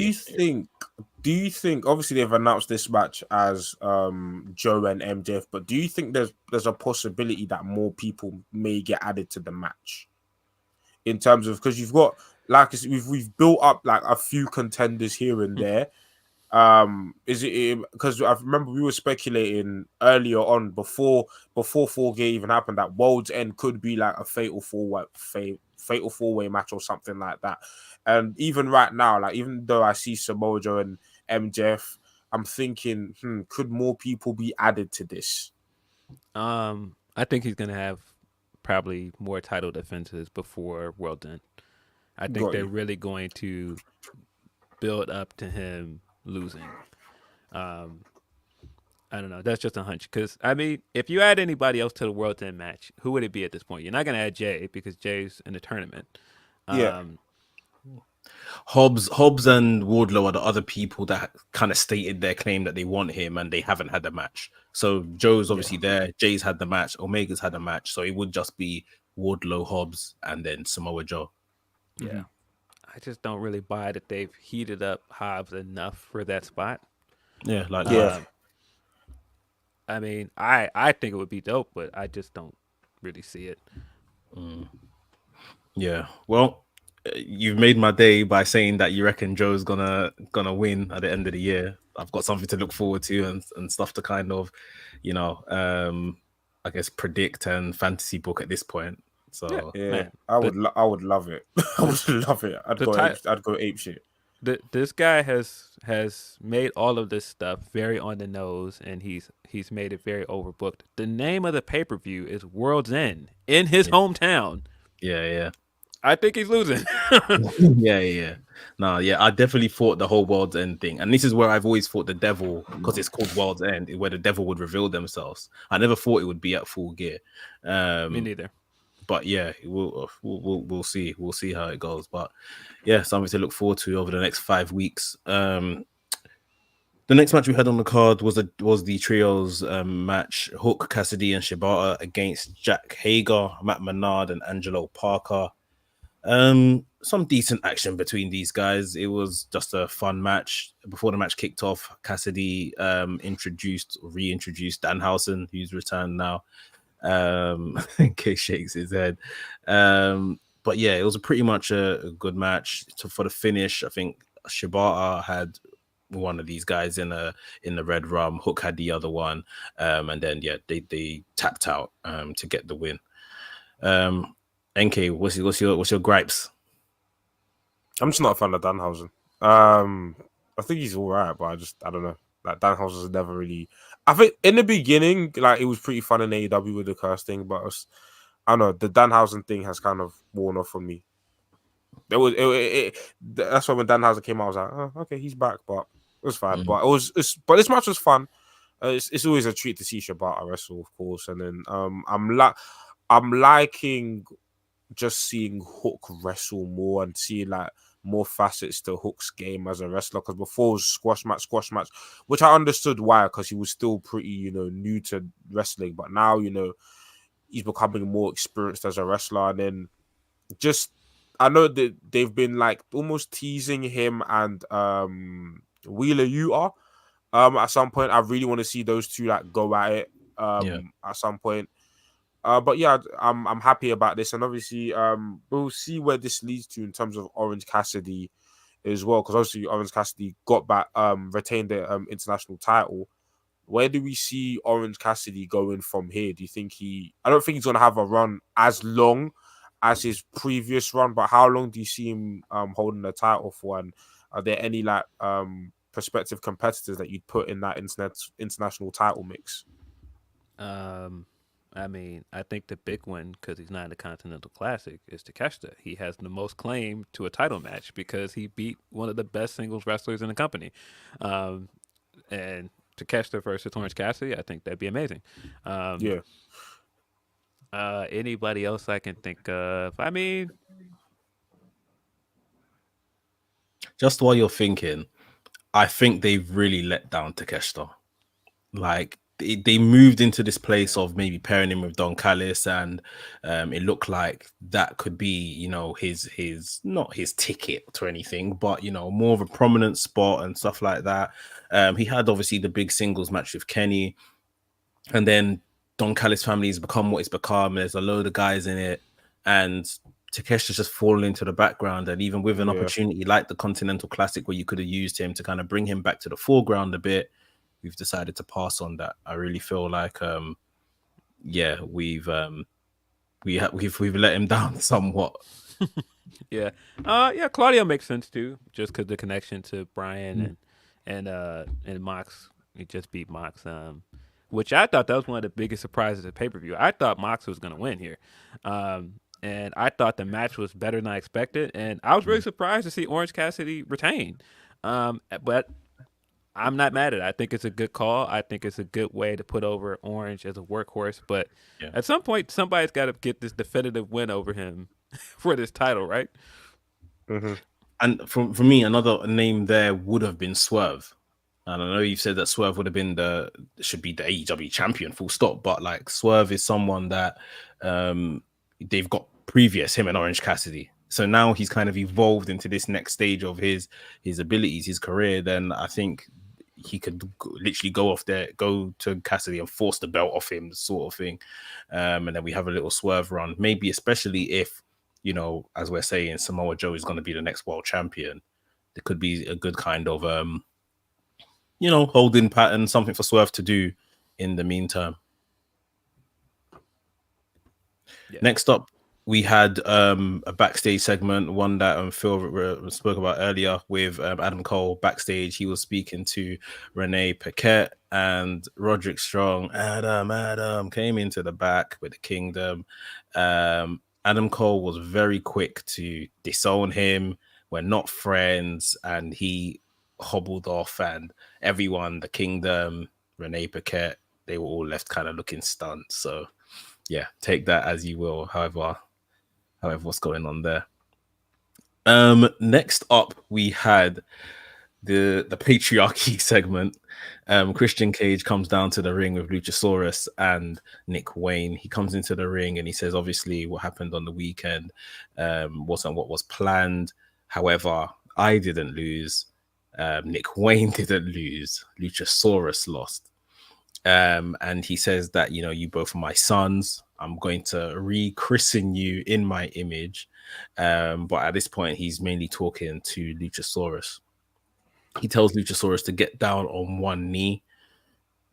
you think obviously they've announced this match as Joe and MJF, but do you think there's a possibility that more people may get added to the match? In terms of, because you've got, like, we've built up like a few contenders here and there. Is it because I remember we were speculating earlier on before 4K even happened that World's End could be like a fatal four-way match or something like that. And even right now, like, even though I see Samoa Joe and MJF, I'm thinking, could more people be added to this? I think he's gonna have probably more title defenses before World's End. I think they're really going to build up to him losing. I don't know. That's just a hunch. Because, I mean, if you add anybody else to the World's End match, who would it be at this point? You're not going to add Jay because Jay's in the tournament. Yeah. Hobbs and Wardlow are the other people that kind of stated their claim that they want him and they haven't had a match. So Joe's obviously there. Jay's had the match. Omega's had a match. So it would just be Wardlow, Hobbs, and then Samoa Joe. Yeah. I just don't really buy that they've heated up Hobbs enough for that spot. Yeah, I mean, I think it would be dope, but I just don't really see it. Yeah. Well, you've made my day by saying that you reckon Joe's gonna win at the end of the year. I've got something to look forward to and stuff to kind of, I guess predict and fantasy book at this point. So I would love it. I would love it. I'd go ape shit. This guy has made all of this stuff very on the nose, and he's made it very overbooked. The name of the pay-per-view is World's End in his hometown. Yeah. I think he's losing. Yeah. No, yeah, I definitely thought the whole World's End thing, and this is where I've always thought the devil, because it's called World's End, where the devil would reveal themselves. I never thought it would be at Full Gear. Me neither. But yeah, we'll see. We'll see how it goes. But yeah, something to look forward to over the next 5 weeks. The next match we had on the card was the trios match: Hook, Cassidy, and Shibata against Jack Hager, Matt Menard, and Angelo Parker. Some decent action between these guys. It was just a fun match. Before the match kicked off, Cassidy reintroduced Danhausen, who's returned now. NK shakes his head. But yeah, it was pretty much a good match. For the finish, I think Shibata had one of these guys in the red rum. Hook had the other one, and then they tapped out to get the win. NK, what's your gripes? I'm just not a fan of Danhausen. I think he's all right, but I don't know. Like, Danhausen's never really. I think in the beginning, like, it was pretty fun in AEW with the curse thing, but I don't know, the Danhausen thing has kind of worn off for me. That's why when Danhausen came out, I was like, oh, okay, he's back, but it was fine. But but this match was fun. It's always a treat to see Shibata wrestle, of course, and then I'm liking just seeing Hook wrestle more and seeing like more facets to Hook's game as a wrestler, because before it was squash match, which I understood why, because he was still pretty, new to wrestling, but now, he's becoming more experienced as a wrestler. And then just, I know that they've been like almost teasing him and Wheeler Yuta at some point. I really want to see those two like go at it at some point. But yeah, I'm happy about this, and obviously, we'll see where this leads to in terms of Orange Cassidy as well, because obviously Orange Cassidy got back, retained the international title. Where do we see Orange Cassidy going from here? Do you think I don't think he's gonna have a run as long as his previous run, but how long do you see him holding the title for? And are there any like prospective competitors that you'd put in that international title mix? I mean, I think the big one, because he's not in the Continental Classic, is Takeshita. He has the most claim to a title match because he beat one of the best singles wrestlers in the company. And Takeshita versus Orange Cassidy, I think that'd be amazing. Yeah. Anybody else I can think of? I mean, Just while you're thinking, I think they've really let down Takeshita. Like they moved into this place of maybe pairing him with Don Callis, and it looked like that could be, you know, his not his ticket to anything, but you know, more of a prominent spot and stuff like that. He had obviously the big singles match with Kenny, and then Don Callis family has become what it's become. There's a load of guys in it, and Takeshi's just fallen into the background. And even with an opportunity like the Continental Classic, where you could have used him to kind of bring him back to the foreground a bit, we've decided to pass on that. I really feel like, we've let him down somewhat. yeah, Claudio makes sense too, just because the connection to Brian and Mox. He just beat Mox, which I thought that was one of the biggest surprises at pay-per-view. I thought Mox was going to win here, and I thought the match was better than I expected, and I was really surprised to see Orange Cassidy retain. But I'm not mad at it. I think it's a good call. I think it's a good way to put over Orange as a workhorse. But at some point, somebody's got to get this definitive win over him for this title, right? Mm-hmm. And for me, another name there would have been Swerve. And I know you've said that Swerve would have been should be the AEW champion, full stop. But like Swerve is someone that they've got previous, him and Orange Cassidy. So now he's kind of evolved into this next stage of his abilities, his career. Then I think he could literally go to Cassidy and force the belt off him, sort of thing. And then we have a little Swerve run, maybe especially if, you know, as we're saying, Samoa Joe is going to be the next world champion. There could be a good kind of, holding pattern, something for Swerve to do in the meantime. Yeah. Next up, we had a backstage segment, one that Phil spoke about earlier with Adam Cole backstage. He was speaking to Renee Paquette, and Roderick Strong. Adam came into the back with the Kingdom. Adam Cole was very quick to disown him. We're not friends, and he hobbled off, and everyone, the Kingdom, Renee Paquette, they were all left kind of looking stunned. So yeah, take that as you will. However, what's going on there? Next up, we had the patriarchy segment. Christian Cage comes down to the ring with Luchasaurus and Nick Wayne. He comes into the ring and he says, obviously, what happened on the weekend wasn't what was planned. However, I didn't lose. Nick Wayne didn't lose. Luchasaurus lost. And he says that, you know, you both are my sons. I'm going to rechristen you in my image. But at this point, he's mainly talking to Luchasaurus. He tells Luchasaurus to get down on one knee.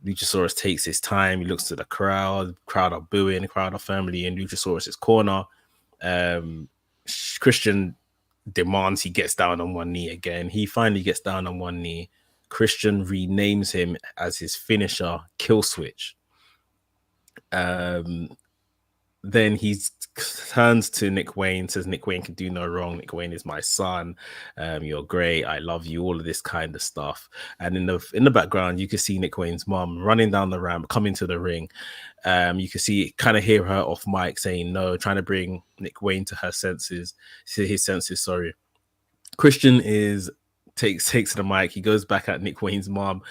Luchasaurus takes his time. He looks to the crowd. Crowd are booing. The crowd are firmly in Luchasaurus's corner. Christian demands he gets down on one knee again. He finally gets down on one knee. Christian renames him as his finisher, Kill Switch. Then he turns to Nick Wayne, says Nick Wayne can do no wrong. Nick Wayne is my son. You're great. I love you. All of this kind of stuff. And in the background, you can see Nick Wayne's mom running down the ramp, coming to the ring. You can kind of hear her off mic saying no, trying to bring Nick Wayne to his senses. Sorry. Christian takes to the mic. He goes back at Nick Wayne's mom,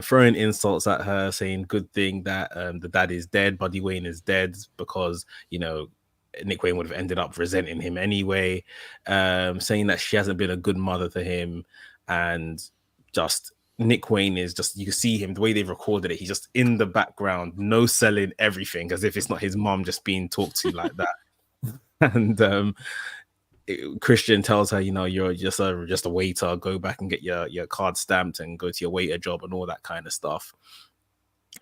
throwing insults at her, saying good thing that the dad is dead, Buddy Wayne is dead, because, you know, Nick Wayne would have ended up resenting him anyway, saying that she hasn't been a good mother to him. And just Nick Wayne is just, you can see him, the way they've recorded it, he's just in the background, no selling everything, as if it's not his mom just being talked to like that. And Christian tells her, you know, you're just a waiter. Go back and get your card stamped and go to your waiter job and all that kind of stuff.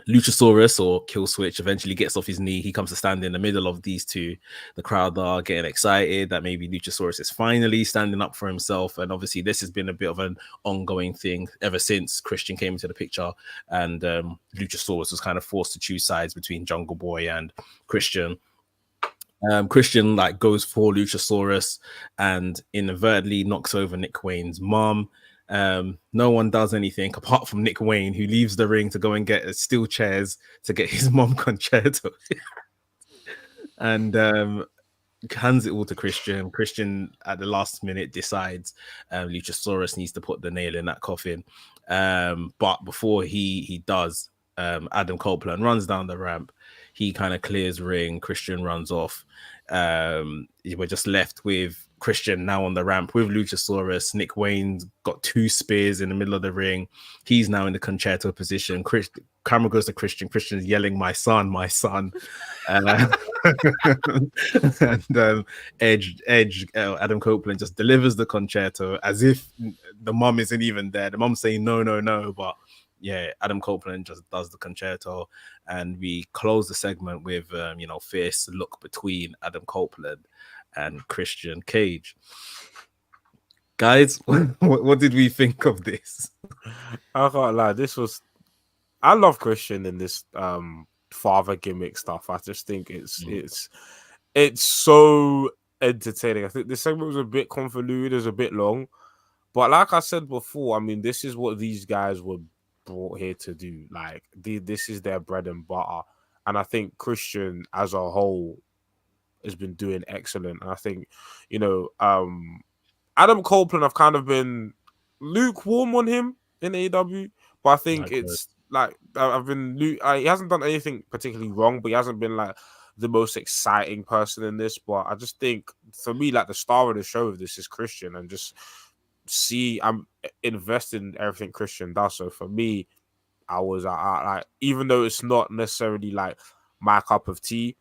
Luchasaurus or Kill Switch eventually gets off his knee. He comes to stand in the middle of these two. The crowd are getting excited that maybe Luchasaurus is finally standing up for himself. And obviously, this has been a bit of an ongoing thing ever since Christian came into the picture. And Luchasaurus was kind of forced to choose sides between Jungle Boy and Christian. Christian like goes for Luchasaurus and inadvertently knocks over Nick Wayne's mom. No one does anything apart from Nick Wayne, who leaves the ring to go and get steel chairs to get his mom concerto. And hands it all to Christian. Christian at the last minute decides Luchasaurus needs to put the nail in that coffin. But before he does, Adam Copeland runs down the ramp. He kind of clears ring. Christian runs off. We're just left with Christian now on the ramp with Luchasaurus. Nick Wayne's got 2 spears in the middle of the ring. He's now in the concerto position. Camera goes to Christian. Christian's yelling, my son, my son. And Edge, Adam Copeland just delivers the concerto as if the mom isn't even there. The mom's saying no, no, no, but yeah, Adam Copeland just does the concerto, and we close the segment with fierce look between Adam Copeland and Christian Cage. Guys, what did we think of this? I can't lie. I love Christian in this father gimmick stuff. I just think it's so entertaining. I think this segment was a bit convoluted, it was a bit long, but like I said before, I mean, this is what these guys were brought here to do. Like this is their bread and butter, and I think Christian as a whole has been doing excellent. And I think Adam Copeland, I've kind of been lukewarm on him in AEW, but I think it's like he hasn't done anything particularly wrong, but he hasn't been like the most exciting person in this. But I just think for me, like the star of the show of this is Christian, and just I'm invested in everything Christian does. So for me, I was like, even though it's not necessarily like my cup of tea,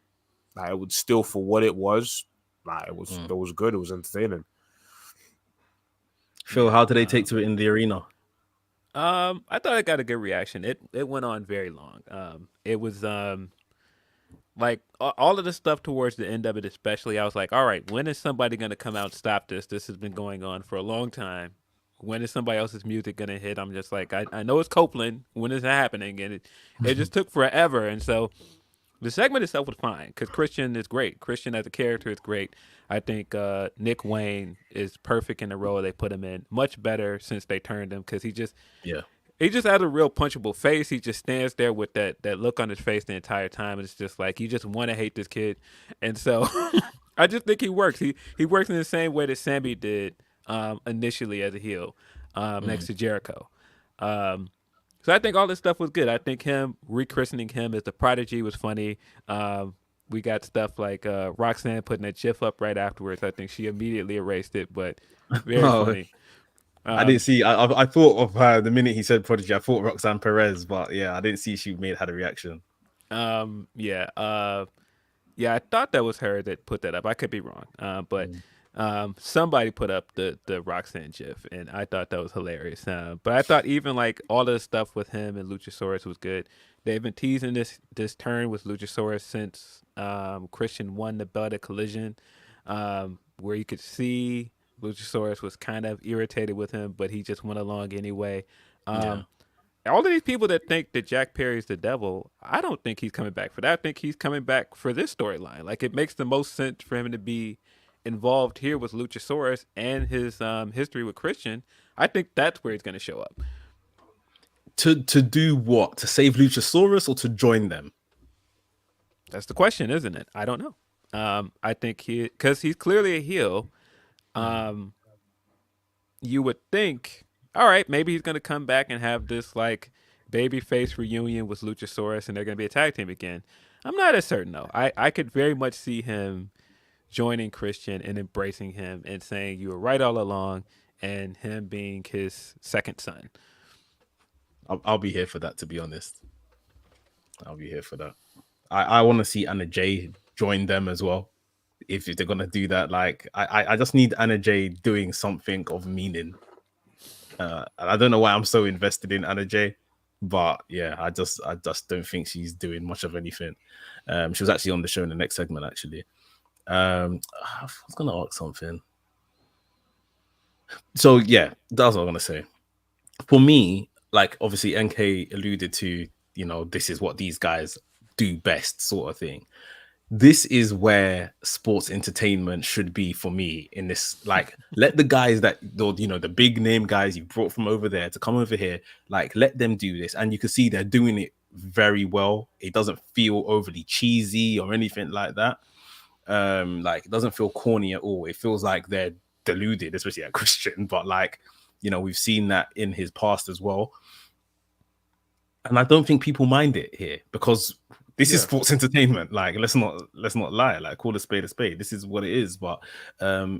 like it would still, for what it was, like it was good. It was entertaining. Phil, how did they take to it in the arena? I thought it got a good reaction. It went on very long. It was like all of the stuff towards the end of it, especially. I was like, all right, when is somebody going to come out and stop this? This has been going on for a long time. When is somebody else's music going to hit? I'm just like, I know it's Copeland. When is it happening? And it just took forever. And so the segment itself was fine because Christian is great. Christian as a character is great. I think Nick Wayne is perfect in the role they put him in. Much better since they turned him, because he just has a real punchable face. He just stands there with that look on his face the entire time. And it's just like, you just want to hate this kid. And so I just think he works. He works in the same way that Sammy did initially as a heel next to Jericho. So I think all this stuff was good. I think him rechristening him as the Prodigy was funny. We got stuff like Roxanne putting that GIF up right afterwards. I think she immediately erased it, but very funny. I didn't see. I thought of her the minute he said Prodigy. I thought Roxanne Perez, but yeah, I didn't see she had a reaction. Yeah, I thought that was her that put that up. I could be wrong, but somebody put up the Roxanne GIF, and I thought that was hilarious. But I thought even like all of the stuff with him and Luchasaurus was good. They've been teasing this turn with Luchasaurus since Christian won the belt at Collision, where you could see Luchasaurus was kind of irritated with him, but he just went along anyway. All of these people that think that Jack Perry's the devil, I don't think he's coming back for that. I think he's coming back for this storyline. Like, it makes the most sense for him to be involved here with Luchasaurus and his history with Christian. I think that's where he's going to show up. To do what? To save Luchasaurus or to join them? That's the question, isn't it? I don't know. I think because he's clearly a heel. You would think, all right, maybe he's going to come back and have this like babyface reunion with Luchasaurus, and they're going to be a tag team again. I'm not as certain though. I could very much see him joining Christian and embracing him and saying you were right all along, and him being his second son. I'll be here for that, to be honest. I'll be here for that. I want to see Anna Jay join them as well. If they're going to do that, like, I just need Anna Jay doing something of meaning. I don't know why I'm so invested in Anna Jay. But yeah, I just don't think she's doing much of anything. She was actually on the show in the next segment, actually. I was gonna ask something. So yeah, that's what I'm gonna say. For me, like obviously NK alluded to, this is what these guys do best, sort of thing. This is where sports entertainment should be for me in this. Like, let the guys the big name guys you brought from over there to come over here, like, let them do this. And you can see they're doing it very well. It doesn't feel overly cheesy or anything like that. Like, it doesn't feel corny at all. It feels like they're deluded, especially at Christian, but like, we've seen that in his past as well. And I don't think people mind it here because this is sports entertainment. Like, let's not lie. Like, call a spade a spade. This is what it is. But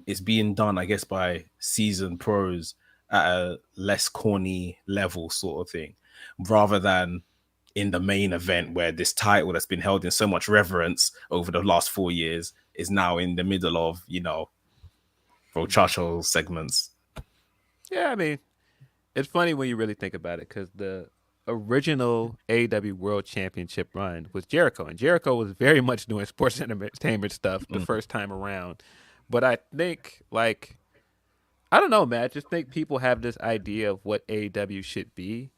it's being done, I guess, by seasoned pros at a less corny level, sort of thing, rather than in the main event where this title that's been held in so much reverence over the last 4 years is now in the middle of, Rochacho segments. Yeah, I mean, it's funny when you really think about it because the original AEW World Championship run was Jericho, and Jericho was very much doing sports entertainment stuff the first time around. But I think, like, I don't know, man. I just think people have this idea of what AEW should be.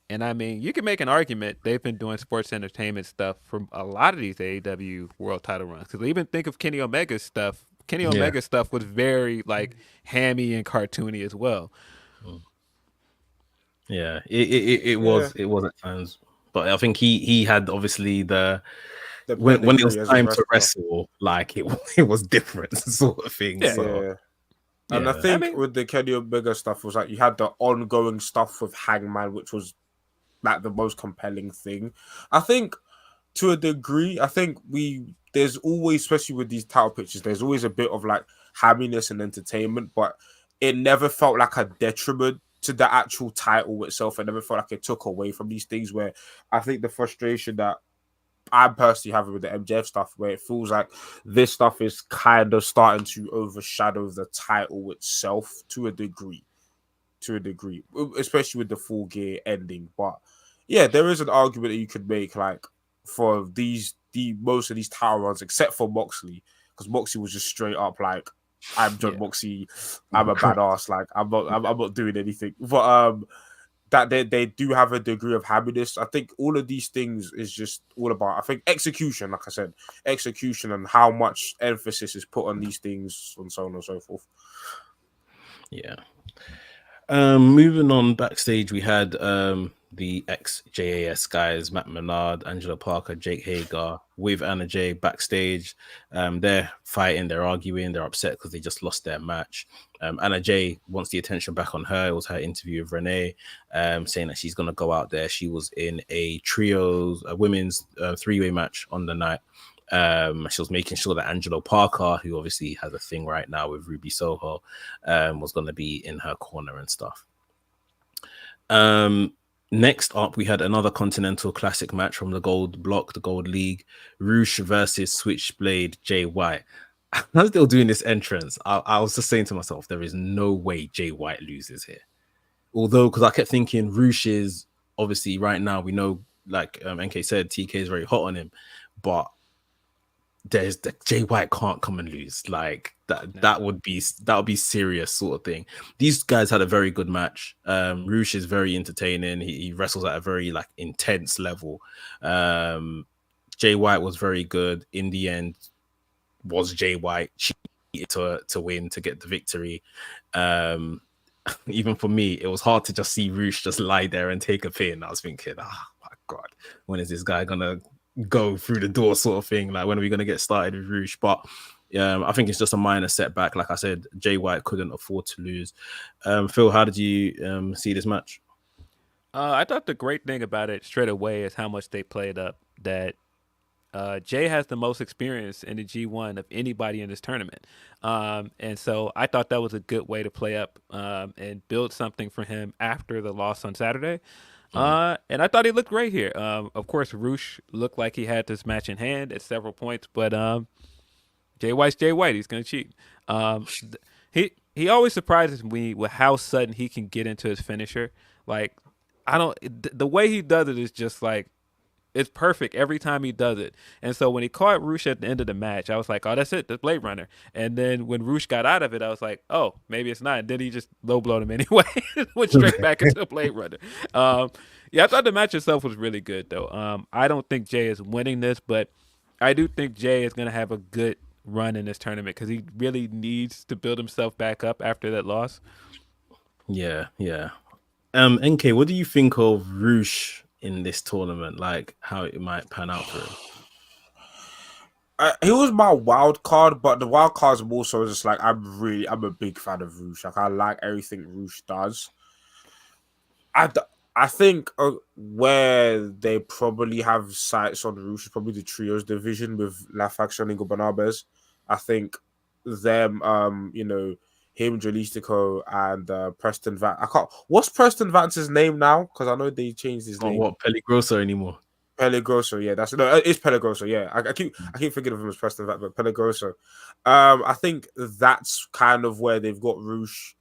And I mean, you can make an argument they've been doing sports entertainment stuff for a lot of these AEW World Title runs. Because even think of Kenny Omega's stuff. Kenny Omega's stuff was very like hammy and cartoony as well. Yeah, it was at times, but I think he had obviously when it was time to wrestle, like it was different sort of thing. Yeah. So, and I think with the Kenny Omega stuff was like you had the ongoing stuff with Hangman, which was like the most compelling thing. I think to a degree, I think there's always, especially with these title pictures, there's always a bit of like hamminess and entertainment, but it never felt like a detriment to the actual title itself. It never felt like it took away from these things, where I think the frustration that I'm personally having with the MJF stuff, where it feels like this stuff is kind of starting to overshadow the title itself to a degree, especially with the Full Gear ending. But yeah, there is an argument that you could make, like, for most of these title runs, except for Moxley, because Moxley was just straight up like, I'm John Moxley, I'm a badass, like I'm not doing anything. But that they do have a degree of happiness. I think all of these things is just all about, I think, execution, like I said, execution and how much emphasis is put on these things and so on and so forth. Yeah. Moving on backstage, we had the ex-JAS guys, Matt Menard, Angela Parker, Jake Hager, with Anna Jay backstage. They're fighting, they're arguing, they're upset because they just lost their match. Anna Jay wants the attention back on her. It was her interview with Renee, saying that she's going to go out there. She was in a women's three-way match on the night. She was making sure that Angelo Parker, who obviously has a thing right now with Ruby Soho, was going to be in her corner and stuff. Next up, we had another Continental Classic match from the Gold Block, the Gold League, Roosh versus Switchblade Jay White. As they were doing this entrance, I was just saying to myself, there is no way Jay White loses here. Although, because I kept thinking Roosh is obviously right now, we know, like NK said, TK is very hot on him, but there's the Jay White can't come and lose like that. No. That would be serious sort of thing. These guys had a very good match. Roosh is very entertaining. He wrestles at a very like intense level. Jay White was very good. In the end, was Jay White cheated to win, to get the victory. Even for me, it was hard to just see Roosh just lie there and take a pin. I was thinking, oh my God, when is this guy gonna go through the door sort of thing? Like, when are we going to get started with Roosh? But I think it's just a minor setback. Like I said, Jay White couldn't afford to lose. Phil, how did you see this match? I thought the great thing about it straight away is how much they played up that Jay has the most experience in the G1 of anybody in this tournament. And so I thought that was a good way to play up and build something for him after the loss on Saturday. And I thought he looked great here. Of course, Roosh looked like he had this match in hand at several points, but Jay White's Jay White. He's going to cheat. He always surprises me with how sudden he can get into his finisher. Like, The way he does it is just like, it's perfect every time he does it. And so when he caught Roosh at the end of the match, I was like, oh, that's it, the Blade Runner. And then when Roosh got out of it, I was like, oh, maybe it's not. And then he just low blowed him anyway, went straight back into the Blade Runner. Yeah, I thought the match itself was really good though. I don't think Jay is winning this, but I do think Jay is gonna have a good run in this tournament because he really needs to build himself back up after that loss. Yeah. NK, what do you think of Roosh in this tournament? Like how it might pan out for him? He was my wild card, but the wild card's more so just like I'm a big fan of Roosh. Like I like everything Roosh does. I think where they probably have sights on Roosh is probably the trios division with La Faction and Barnabas. I think them, him, Jalistico, and Preston Vance. What's Preston Vance's name now? Because I know they changed his name. Not Peligroso anymore. Peligroso, yeah, it's Peligroso. Yeah, I keep thinking of him as Preston Vance, but Peligroso. I think that's kind of where they've got Roosh.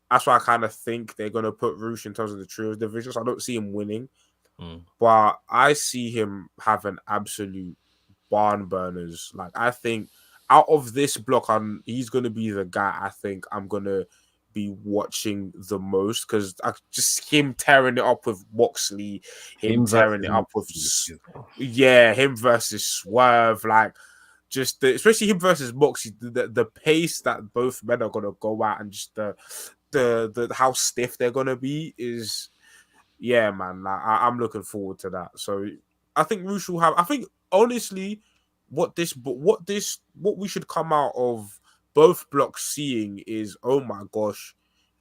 That's why I kind of think they're gonna put Roosh in terms of the trios division. So I don't see him winning, but I see him having absolute barn burners. Like I think out of this block, he's gonna be the guy I think I'm gonna be watching the most because just him tearing it up with Moxley, him tearing it up with him versus Swerve, like just especially him versus Moxley, the pace that both men are gonna go at and just the how stiff they're gonna be is man. Like, I'm looking forward to that. So I think Roosh will have. I think honestly, what we should come out of both blocks seeing is, oh my gosh,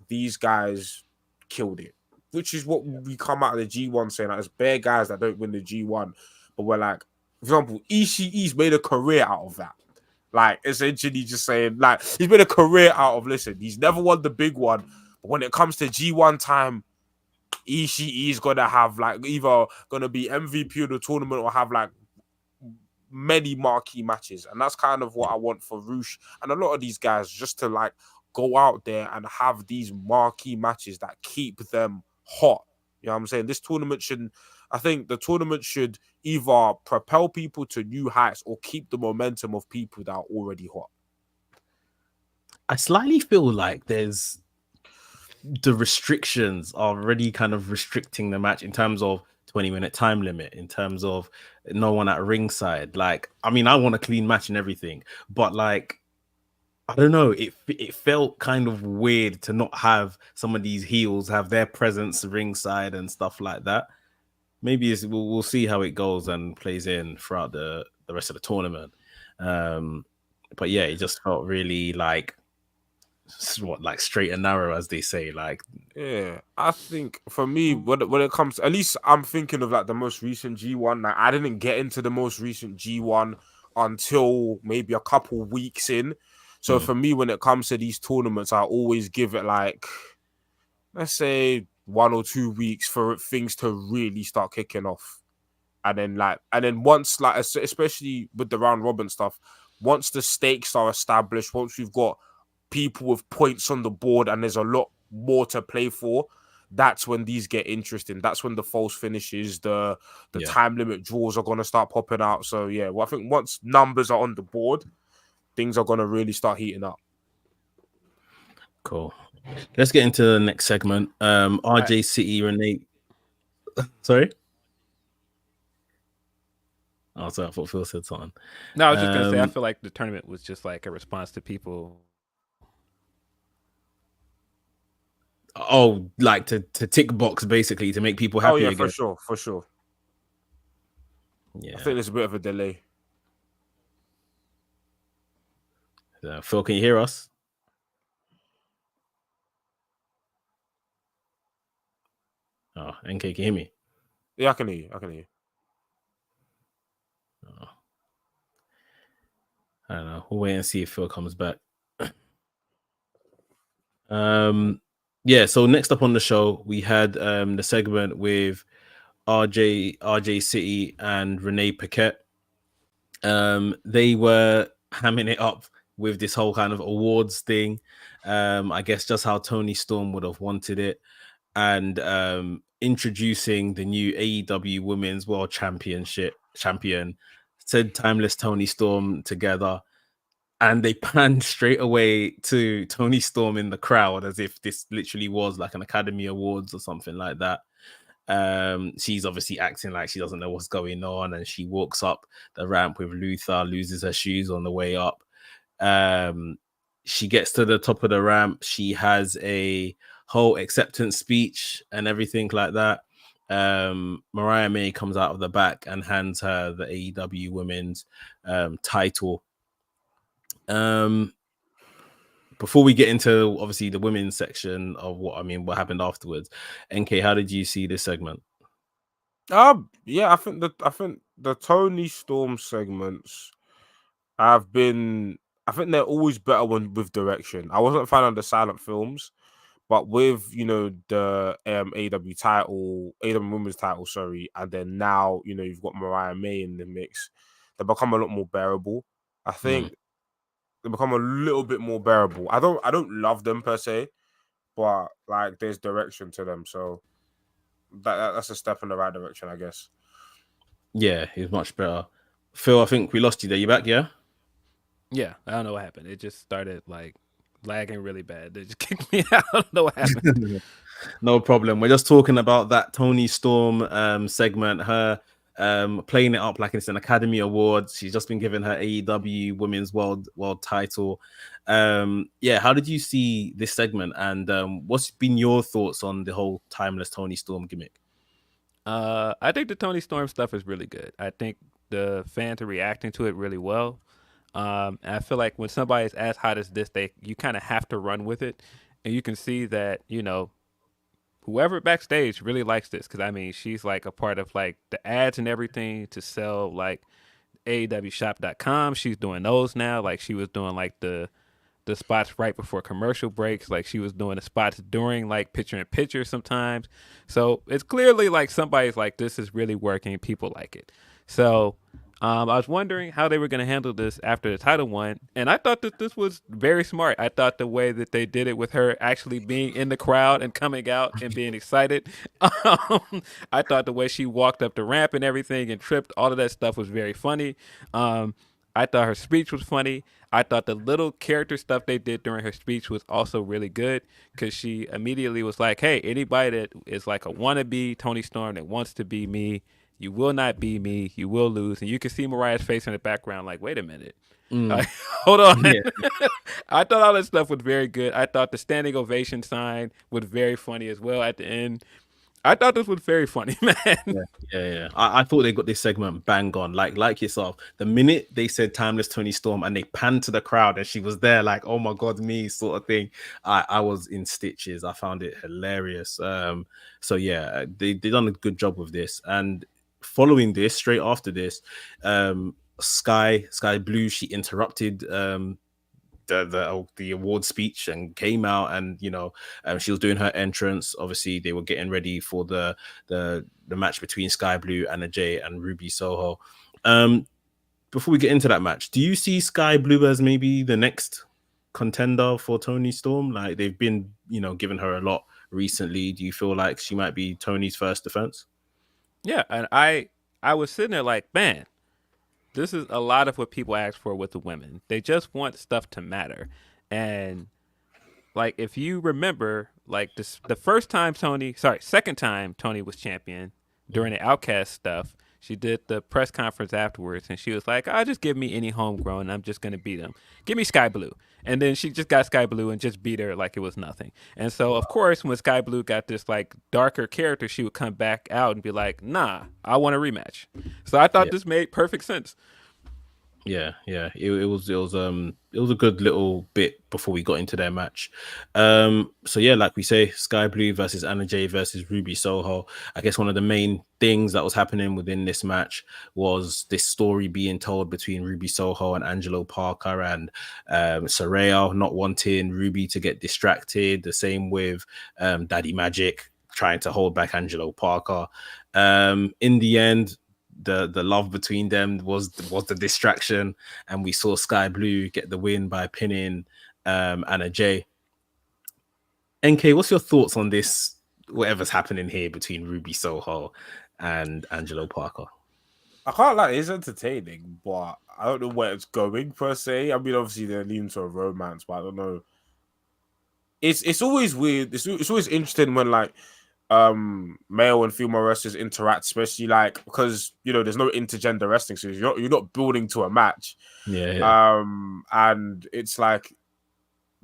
these guys killed it. Which is what we come out of the G1 saying. Like, there's bare guys that don't win the G1, but we're like, for example, Ishii's made a career out of that. Like, essentially just saying, like, he's made a career out of, listen, he's never won the big one, but when it comes to G1 time, Ishii's gonna have, like, either gonna be MVP of the tournament or have, like, many marquee matches. And that's kind of what I want for Roosh and a lot of these guys, just to, like, go out there and have these marquee matches that keep them hot. You know what I'm saying? I think the tournament should either propel people to new heights or keep the momentum of people that are already hot. I slightly feel like the restrictions are already kind of restricting the match in terms of 20-minute time limit, in terms of no one at ringside. Like, I mean, I want a clean match and everything, but like, I don't know, it felt kind of weird to not have some of these heels have their presence ringside and stuff like that. Maybe we'll see how it goes and plays in throughout the rest of the tournament. But yeah, it just felt really like straight and narrow, as they say. Like, yeah, I think for me, when it comes, at least I'm thinking of like the most recent G1. Like, I didn't get into the most recent G1 until maybe a couple weeks in. So for me, when it comes to these tournaments, I always give it like, let's say 1 or 2 weeks for things to really start kicking off. And then once, like, especially with the round robin stuff, once the stakes are established, once we've got people with points on the board and there's a lot more to play for, that's when these get interesting. That's when the false finishes, the time limit draws are going to start popping out. So yeah, well, I think once numbers are on the board, things are going to really start heating up. Cool. Let's get into the next segment. RJ City, Renee. Sorry? Oh, sorry, I thought Phil said something. No, I was just going to say, I feel like the tournament was just like a response to people. Oh, like to tick box, basically, to make people happy again. For sure. Yeah. I think there's a bit of a delay. Phil, can you hear us? Oh, NK, can you hear me? Yeah, I can hear you. Oh. I don't know. We'll wait and see if Phil comes back. Yeah, so next up on the show, we had the segment with RJ City and Renee Paquette. They were hamming it up with this whole kind of awards thing. I guess just how Tony Storm would have wanted it. and introducing the new AEW Women's World champion, said Timeless Tony Storm together, and they panned straight away to Tony Storm in the crowd as if this literally was like an Academy Awards or something like that. She's obviously acting like she doesn't know what's going on, and she walks up the ramp with Luther, loses her shoes on the way up. She gets to the top of the ramp. She has a whole acceptance speech and everything like that. Mariah May comes out of the back and hands her the AEW Women's title. Before we get into obviously the women's section of what happened afterwards, NK, how did you see this segment? Yeah, I think the Tony Storm segments I think they're always better with direction. I wasn't a fan of the silent films, but with the AEW Women's title, sorry, and then now you've got Mariah May in the mix, they become a lot more bearable. I think they become a little bit more bearable. I don't love them per se, but like there's direction to them, so that's a step in the right direction, I guess. Yeah, he's much better. Phil, I think we lost you there. You back? Yeah. Yeah, I don't know what happened. It just started like lagging really bad. They just kicked me out. I don't know what happened. No problem. We're just talking about that Tony Storm segment. Her playing it up like it's an Academy Awards. She's just been given her AEW Women's World Title. Yeah, how did you see this segment? And what's been your thoughts on the whole Timeless Tony Storm gimmick? I think the Tony Storm stuff is really good. I think the fans are reacting to it really well. I feel like when somebody's as hot as this, you kind of have to run with it, and you can see that whoever backstage really likes this, because I mean she's like a part of like the ads and everything to sell like AEWshop.com. She's doing those now. Like she was doing like the spots right before commercial breaks. Like she was doing the spots during like picture in picture sometimes. So it's clearly like somebody's like, this is really working. People like it. So I was wondering how they were going to handle this after the title won. And I thought that this was very smart. I thought the way that they did it with her actually being in the crowd and coming out and being excited. I thought the way she walked up the ramp and everything and tripped, all of that stuff was very funny. I thought her speech was funny. I thought the little character stuff they did during her speech was also really good, because she immediately was like, hey, anybody that is like a wannabe Tony Storm that wants to be me, you will not be me. You will lose. And you can see Mariah's face in the background like, wait a minute. Hold on. Yeah. I thought all that stuff was very good. I thought the standing ovation sign was very funny as well at the end. I thought this was very funny, man. Yeah. I thought they got this segment bang on. Like yourself, the minute they said Timeless Tony Storm and they panned to the crowd and she was there, like, oh my God, me sort of thing. I was in stitches. I found it hilarious. So yeah, they done a good job with this. And following this, straight after this, Sky Blue, she interrupted the award speech and came out, and she was doing her entrance. Obviously they were getting ready for the match between Sky Blue and Ajay and Ruby Soho. Before we get into that match, do you see Sky Blue as maybe the next contender for Tony Storm? Like they've been giving her a lot recently. Do you feel like she might be Tony's first defense? Yeah, and I was sitting there like, man, this is a lot of what people ask for with the women. They just want stuff to matter. And like, if you remember, like second time Tony was champion during the Outcast stuff, she did the press conference afterwards, and she was like, just give me any homegrown. I'm just going to beat him. Give me Sky Blue. And then she just got Sky Blue and just beat her like it was nothing. And so, of course, when Sky Blue got this like darker character, she would come back out and be like, nah, I want a rematch. So I thought this made perfect sense. Yeah. It was a good little bit before we got into their match. So yeah, like we say, Sky Blue versus Anna Jay versus Ruby Soho. I guess one of the main things that was happening within this match was this story being told between Ruby Soho and Angelo Parker, and Saraya not wanting Ruby to get distracted. The same with Daddy Magic trying to hold back Angelo Parker. In the end, the love between them was the distraction, and we saw Sky Blue get the win by pinning Anna Jay. NK, what's your thoughts on this whatever's happening here between Ruby Soho and Angelo Parker. I can't lie, it's entertaining, but I don't know where it's going per se. I mean, obviously they're leaning to a romance, but I don't know. It's always weird. It's always interesting when like male and female wrestlers interact, especially like because there's no intergender wrestling, so you're not building to a match. Yeah. And it's like,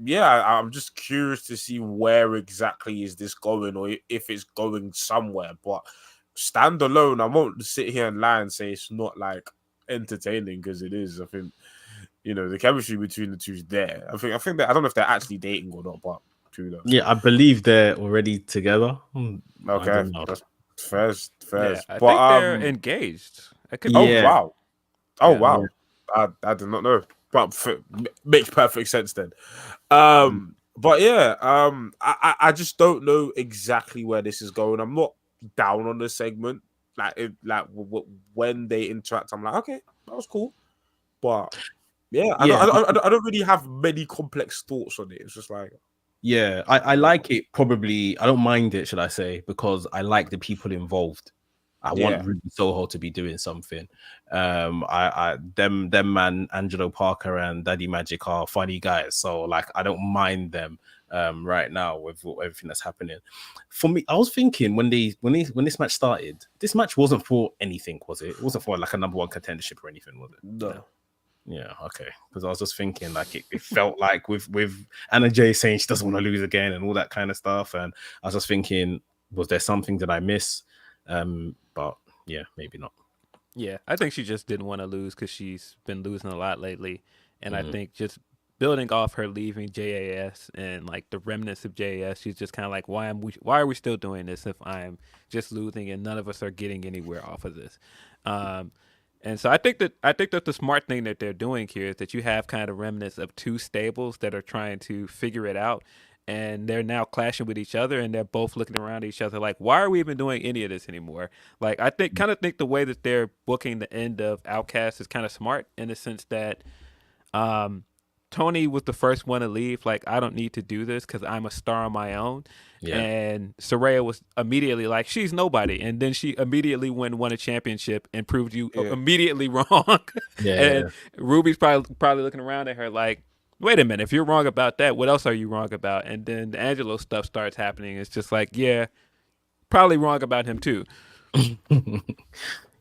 I'm just curious to see where exactly is this going, or if it's going somewhere. But standalone, I won't sit here and lie and say it's not like entertaining, because it is. I think the chemistry between the two is there. I think that I don't know if they're actually dating or not, but true though. Yeah, I believe they're already together. I Okay, don't know. that's fairs. Yeah, I But think they're engaged. I could oh Yeah. wow, oh Yeah. wow, I did not know. But makes perfect sense then. But yeah, I just don't know exactly where this is going. I'm not down on the segment. When they interact, I'm like, okay, that was cool. But yeah, I don't really have many complex thoughts on it. It's just like, yeah, I like it. Probably, I don't mind it, should I say, because I like the people involved. I want Ruby Soho to be doing something. Them man, Angelo Parker and Daddy Magic are funny guys, so like I don't mind them right now with everything that's happening. For me, I was thinking when this match started, this match wasn't for anything, was it? It wasn't for like a number one contendership or anything, was it? no. Yeah, okay. Because I was just thinking, like, it felt like with Anna Jay saying she doesn't want to lose again and all that kind of stuff, and I was just thinking, was there something that I miss? But yeah, maybe not. Yeah, I think she just didn't want to lose because she's been losing a lot lately, and I think just building off her leaving JAS and like the remnants of JAS, she's just kind of like, why are we still doing this if I'm just losing and none of us are getting anywhere off of this? And so I think that the smart thing that they're doing here is that you have kind of remnants of two stables that are trying to figure it out, and they're now clashing with each other, and they're both looking around at each other like, why are we even doing any of this anymore? Like, I think the way that they're booking the end of Outcast is kind of smart in the sense that Tony was the first one to leave. Like, I don't need to do this because I'm a star on my own. Yeah. And Saraya was immediately like, she's nobody. And then she immediately won a championship and proved you immediately wrong. And Ruby's probably looking around at her like, wait a minute, if you're wrong about that, what else are you wrong about? And then the Angelo stuff starts happening. It's just like, yeah, probably wrong about him too.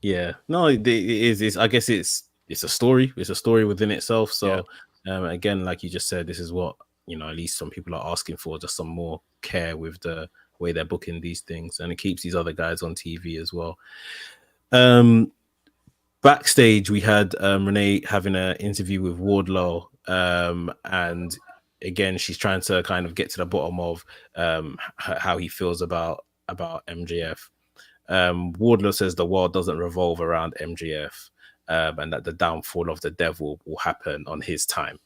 Yeah, no, it is. I guess it's a story. It's a story within itself. So again, like you just said, this is what at least some people are asking for, just some more care with the way they're booking these things, and it keeps these other guys on TV as well. Backstage, we had Renee having an interview with Wardlow, and again, she's trying to kind of get to the bottom of how he feels about MJF. Wardlow says the world doesn't revolve around MJF, and that the downfall of the devil will happen on his time,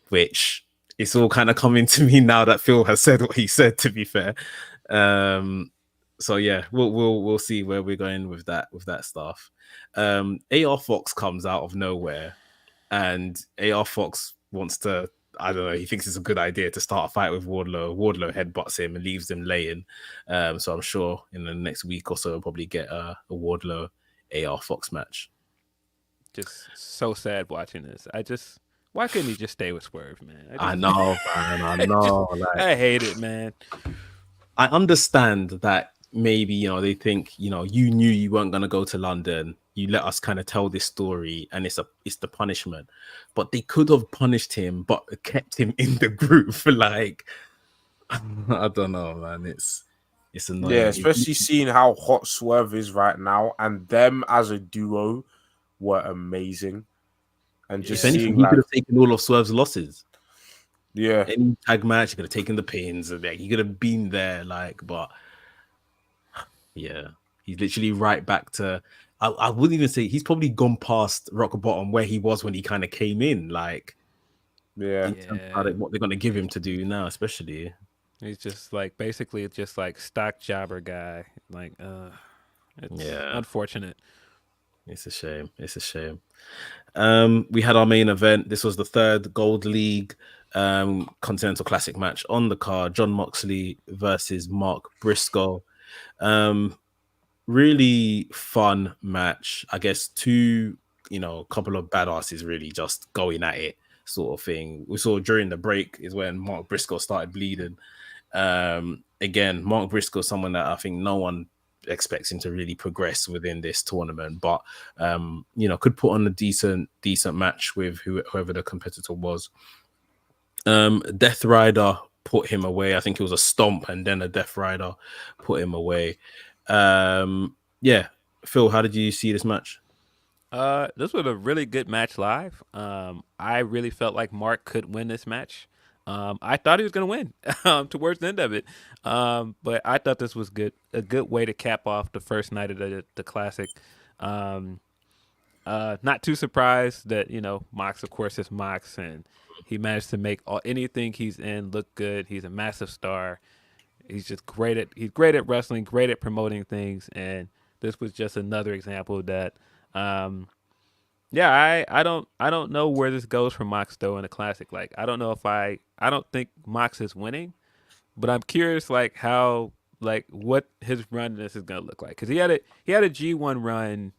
which it's all kind of coming to me now that Phil has said what he said, to be fair. So yeah, we'll see where we're going with that stuff. AR Fox comes out of nowhere, and AR Fox wants to, I don't know, he thinks it's a good idea to start a fight with Wardlow. Wardlow headbutts him and leaves him laying. So I'm sure in the next week or so we'll probably get a Wardlow AR Fox match. Just so sad watching this. Why couldn't he just stay with Swerve, man? I know, man. I know. I hate it, man. I understand that maybe, they think, you knew you weren't going to go to London. You let us kind of tell this story and it's the punishment. But they could have punished him, but kept him in the group for like, I don't know, man. It's annoying. Yeah, especially seeing how hot Swerve is right now, and them as a duo were amazing. And just anything, he could have taken all of Swerve's losses. Yeah, any tag match, he could have taken the pins, and he could have been there. But yeah, he's literally right back to. I wouldn't even say he's probably gone past rock bottom where he was when he kind of came in. Like, what they're gonna give him to do now, especially. He's just like basically just like stock jobber guy. Like, it's unfortunate. It's a shame. We had our main event. This was the third Gold League Continental Classic match on the card. Jon Moxley versus Mark Briscoe. Really fun match. I guess two, couple of badasses really just going at it sort of thing. We saw during the break is when Mark Briscoe started bleeding. Again, Mark Briscoe, someone that I think no one expects him to really progress within this tournament, but could put on a decent match with whoever the competitor was. Death Rider put him away. I think it was a stomp and then a Death Rider put him away. Phil, how did you see this match? This was a really good match live. I really felt like Mark could win this match. I thought he was going to win towards the end of it. But I thought this was a good way to cap off the first night of the Classic. Not too surprised that, Mox, of course, is Mox, and he managed to make anything he's in look good. He's a massive star. He's just great at wrestling, great at promoting things, and this was just another example of that. I don't know where this goes for Mox though in the Classic. Like, I don't know if I don't think Mox is winning, but I'm curious how what his run in this is gonna look like, because he had a G1 run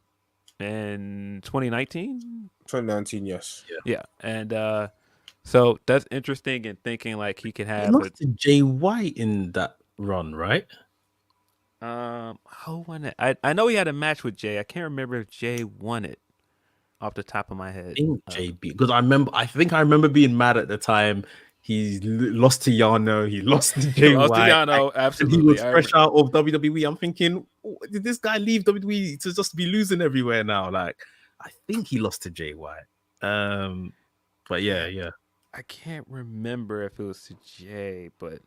in 2019. 2019, yes. Yeah, and so that's interesting, and thinking like he can have. He lost to Jay White in that run, right? Who won it? I know he had a match with Jay. I can't remember if Jay won it off the top of my head. I think JB, because I think I remember being mad at the time. He lost to Yano. He lost to Jay White. To Yano, absolutely. And he was fresh out of WWE. I'm thinking, did this guy leave WWE to just be losing everywhere now? Like, I think he lost to Jay White. But yeah. I can't remember if it was to Jay, but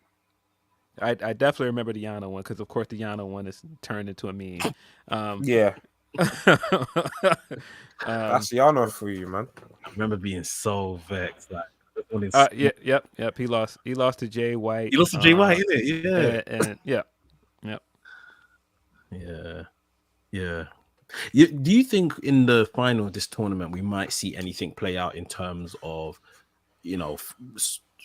I definitely remember the Yano one, because of course the Yano one is turned into a meme. Yeah. That's Yano for you, man. I remember being so vexed. Like, Yep. He lost to Jay White. He lost to Jay White, innit? Yeah. Yeah. Do you think in the final of this tournament we might see anything play out in terms of,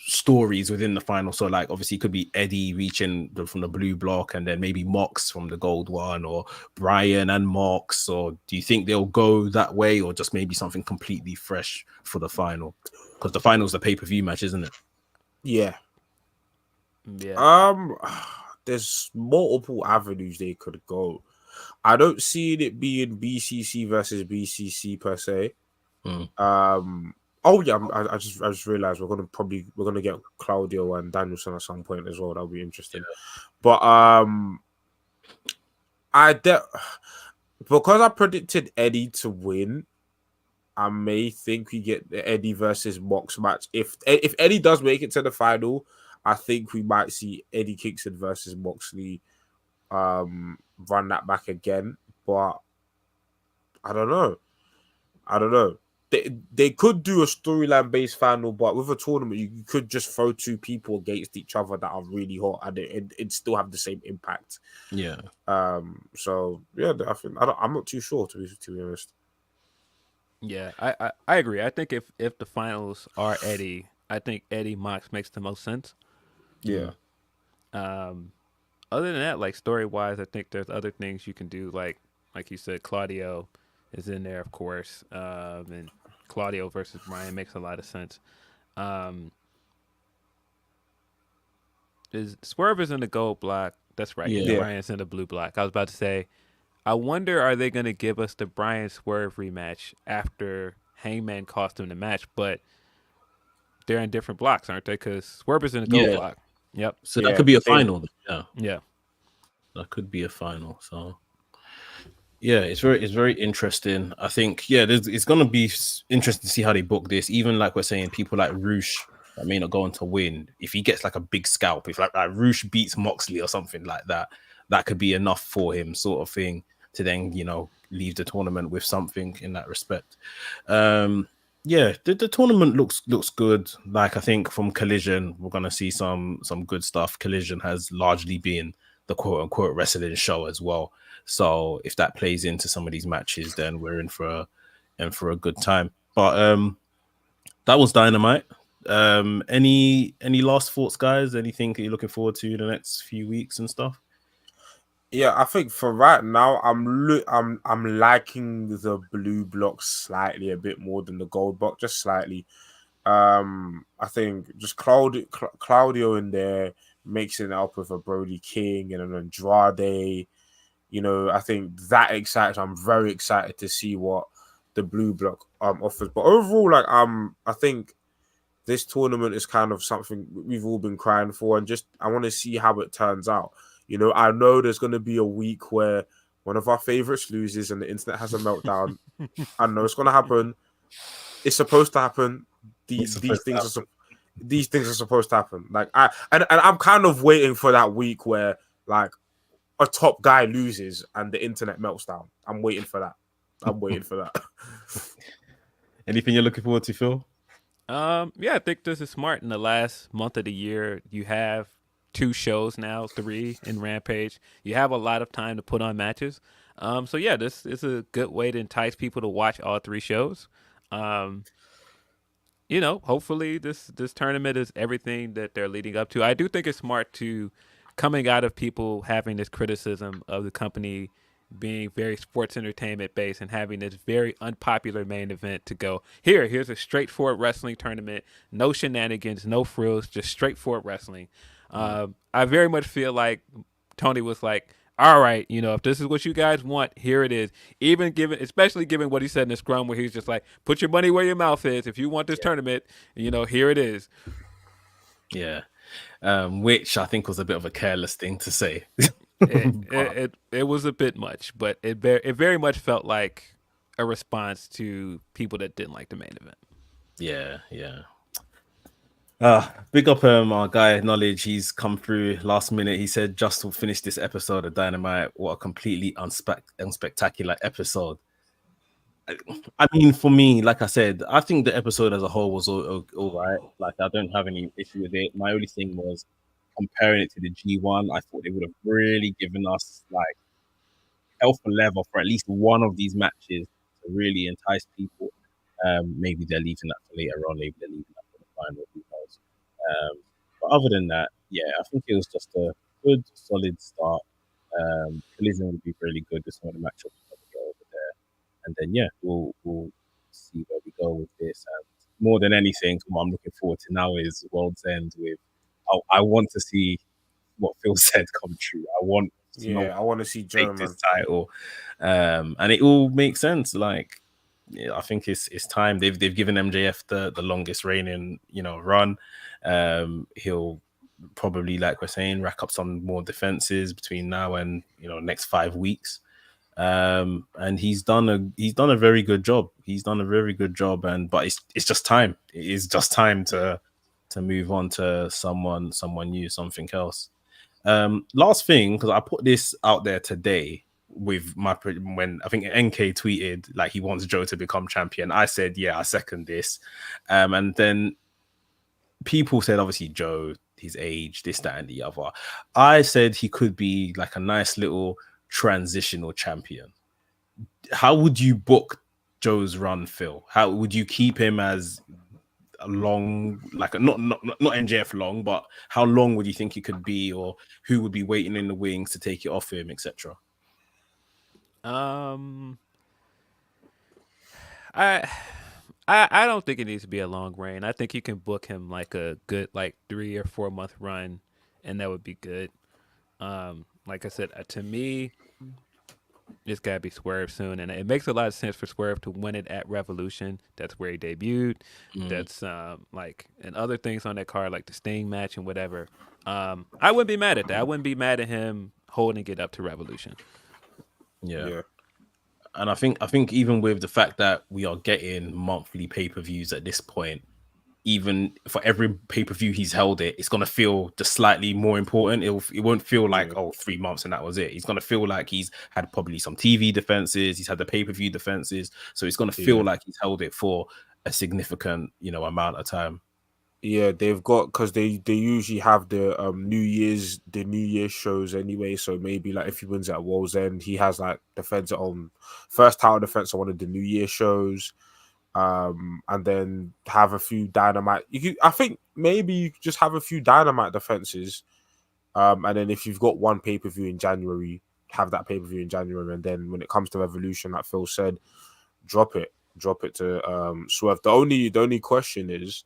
stories within the final? So, like, obviously, it could be Eddie reaching from the blue block, and then maybe Mox from the gold one, or Brian and Mox. Or do you think they'll go that way, or just maybe something completely fresh for the final? Because the final's the pay-per-view match, isn't it? Yeah. There's multiple avenues they could go. I don't see it being BCC versus BCC per se. I just realized we're gonna get Claudio and Danielson at some point as well. That'll be interesting. But because I predicted Eddie to win, I may think we get the Eddie versus Mox match. If Eddie does make it to the final, I think we might see Eddie Kingston versus Moxley run that back again. But I don't know. They could do a storyline based final, but with a tournament, you could just throw two people against each other that are really hot, and it still have the same impact. Yeah. So yeah, I think I'm not too sure, to be honest. Yeah, I agree. I think if the finals are Eddie, I think Eddie Mox makes the most sense. Yeah. Other than that, like, story wise, I think there's other things you can do. Like you said, Claudio is in there, of course, and Claudio versus Brian makes a lot of sense. Swerve is in the gold block. That's right. Yeah. Brian's in the blue block. I was about to say, I wonder, are they going to give us the Brian Swerve rematch after Hangman cost him the match? But they're in different blocks, aren't they? Because Swerve is in the gold block. Yep. So that could be a final. Yeah. That could be a final. So yeah, it's very interesting. I think it's gonna be interesting to see how they book this. Even like we're saying, people like Roosh that may not go on to win. If he gets like a big scalp, if like Roosh beats Moxley or something like that, that could be enough for him, sort of thing, to then leave the tournament with something in that respect. The tournament looks good. Like, I think from Collision, we're gonna see some good stuff. Collision has largely been the quote unquote wrestling show as well. So if that plays into some of these matches, then we're in for a good time. But that was Dynamite. Any last thoughts, guys? Anything you're looking forward to in the next few weeks and stuff? Yeah, I think for right now, I'm liking the blue block slightly a bit more than the gold block, just slightly. I think just Claudio in there mixing it up with a Brody King and an Andrade. You know, I think that excites. I'm very excited to see what the blue block offers. But overall, like I think this tournament is kind of something we've all been crying for, and just I want to see how it turns out. You know, I know there's going to be a week where one of our favorites loses and the internet has a meltdown. I know it's going to happen. It's supposed to happen. It's These supposed to things happen. these things are supposed to happen. Like and I'm kind of waiting for that week where like a top guy loses and the internet melts down. I'm waiting for that. I'm waiting for that. Anything you're looking forward to, Phil? Yeah, I think this is smart. In the last month of the year, you have 2 shows now, 3 in Rampage. You have a lot of time to put on matches. So yeah, this is a good way to entice people to watch all 3 shows. You know, hopefully this tournament is everything that they're leading up to. I do think it's smart to coming out of people having this criticism of the company being very sports entertainment based and having this very unpopular main event to go here's a straightforward wrestling tournament, no shenanigans, no frills, just straightforward wrestling. I very much feel like Tony was like, all right, you know, if this is what you guys want, here it is. Especially given what he said in the scrum, where he's just like, put your money where your mouth is. If you want this tournament, you know, here it is. Yeah, which I think was a bit of a careless thing to say. It was a bit much, but it very much felt like a response to people that didn't like the main event. Yeah. Big up our guy Knowledge. He's come through last minute. He said just to finish this episode of Dynamite. What a completely unspectacular episode. I mean, for me, like I said, I think the episode as a whole was all right. Like, I don't have any issue with it. My only thing was comparing it to the G1. I thought they would have really given us like alpha level for at least one of these matches to really entice people. Maybe they're leaving that for later on. Maybe they're leaving that for the final. Who knows? But other than that, yeah, I think it was just a good, solid start. Collision would be really good. This one, the matchup is going to get over there, and then yeah, we'll see where we go with this. And more than anything, what I'm looking forward to now is World's End. I want to see what Phil said come true. I want to see take this title, and it all makes sense. Like, yeah, I think it's time. They've given MJF the longest reigning run. He'll probably, like we're saying, rack up some more defenses between now and next 5 weeks. And he's done a very good job. But it's just time. It is just time to move on to someone new, something else. Last thing, because I put this out there today with when I think NK tweeted like he wants Joe to become champion. I said, yeah, I second this. And then people said, obviously, Joe, his age, this, that, and the other. I said he could be like a nice little transitional champion. How would you book Joe's run, Phil? How would you keep him as a long, like not MJF long, but how long would you think he could be, or who would be waiting in the wings to take it off him, etc.? I don't think it needs to be a long reign. I think you can book him like a good 3 or 4 month run, and that would be good. Like I said, to me, it's gotta be Swerve soon, and it makes a lot of sense for Swerve to win it at Revolution. That's where he debuted. That's and other things on that card, like the Sting match and whatever. I wouldn't be mad at that. I wouldn't be mad at him holding it up to Revolution. Yeah. And I think even with the fact that we are getting monthly pay-per-views at this point, even for every pay-per-view he's held it's going to feel just slightly more important. It won't feel like 3 months and that was it. He's going to feel like he's had probably some TV defenses, he's had the pay-per-view defenses, so it's going to feel like he's held it for a significant amount of time. Yeah, they've got, because they usually have the New Year's shows anyway. So maybe like if he wins at World's End, he has like defense on first title defense on one of the New Year shows. and then have a few Dynamite. I think maybe you could just have a few Dynamite defenses, and then if you've got one pay-per-view in January, have that pay-per-view in January, and then when it comes to Revolution, like Phil said, drop it to Swerve. The only question is,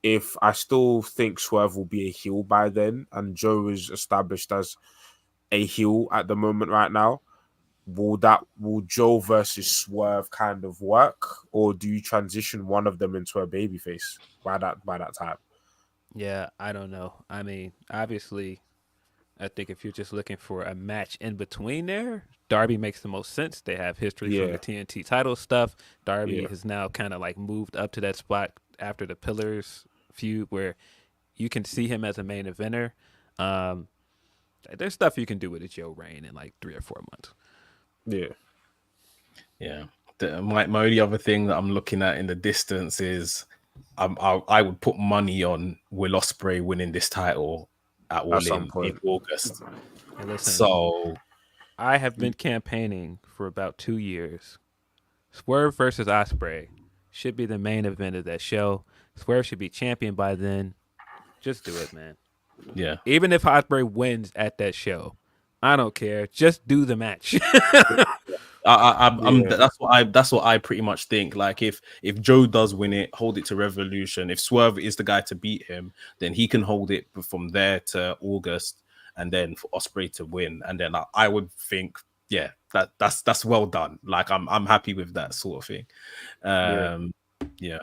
if I still think Swerve will be a heel by then, and Joe is established as a heel at the moment right now, will Joe versus Swerve kind of work, or do you transition one of them into a babyface by that time? Yeah, I don't know. I mean, obviously, I think if you're just looking for a match in between there, Darby makes the most sense. They have history from Yeah, the TNT title stuff. Darby yeah, has now kind of like moved up to that spot after the Pillars feud where you can see him as a main eventer. Um, there's stuff you can do with a Joe Reign in like 3 or 4 months. yeah. Yeah. My only other thing that I'm looking at in the distance is I would put money on Will Ospreay winning this title at All At some in point, August. And listen, So I have been campaigning for about 2 years. Swerve versus Ospreay should be the main event of that show. Swerve should be champion by then. Just do it, man. yeah. Even if Ospreay wins at that show, I don't care. Just do the match. I'm yeah, that's what I pretty much think. Like if Joe does win it, hold it to Revolution. If Swerve is the guy to beat him, then he can hold it from there to August, and then for Ospreay to win. And then I would think, yeah, that's well done. Like I'm happy with that sort of thing. Yeah.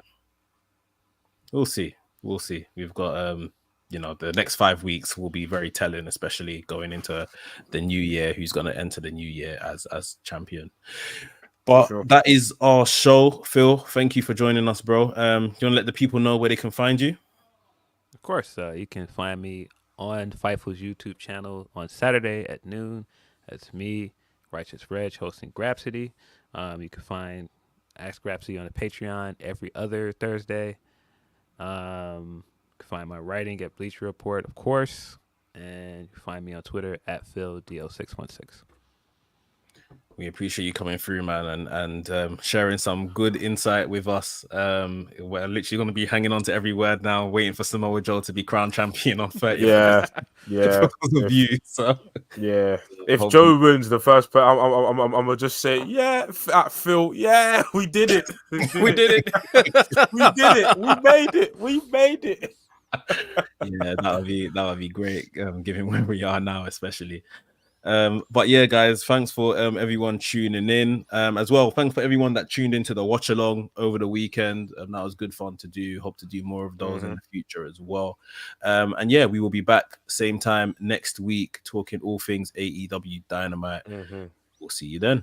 We'll see. We'll see. We've got the next 5 weeks will be very telling, especially going into the new year. Who's going to enter the new year as champion? But sure. that is our show. Phil, thank you for joining us, bro. Do you want to let the people know where they can find you? Of course, you can find me on Fightful's YouTube channel on Saturday at noon. That's me, Righteous Reg, hosting Grapsity. You can find Ask Grapsity on the Patreon every other Thursday. You can find my writing at Bleacher Report, of course. And you can find me on Twitter at PhilDL616. We appreciate you coming through, man, and sharing some good insight with us. We're literally going to be hanging on to every word now, waiting for Samoa Joe to be crowned champion on 30th. Yeah, because of you. So yeah. If Joe wins the first, I'm gonna just say, yeah, Phil, yeah, we did it. We did it. We did it. We made it. We made it. Yeah, that would be great. Given where we are now, especially. But yeah, guys, thanks for everyone tuning in as well. Thanks for everyone that tuned into the watch along over the weekend. That was good fun to do. Hope to do more of those in the future as well. And yeah, we will be back same time next week talking all things AEW Dynamite. We'll see you then.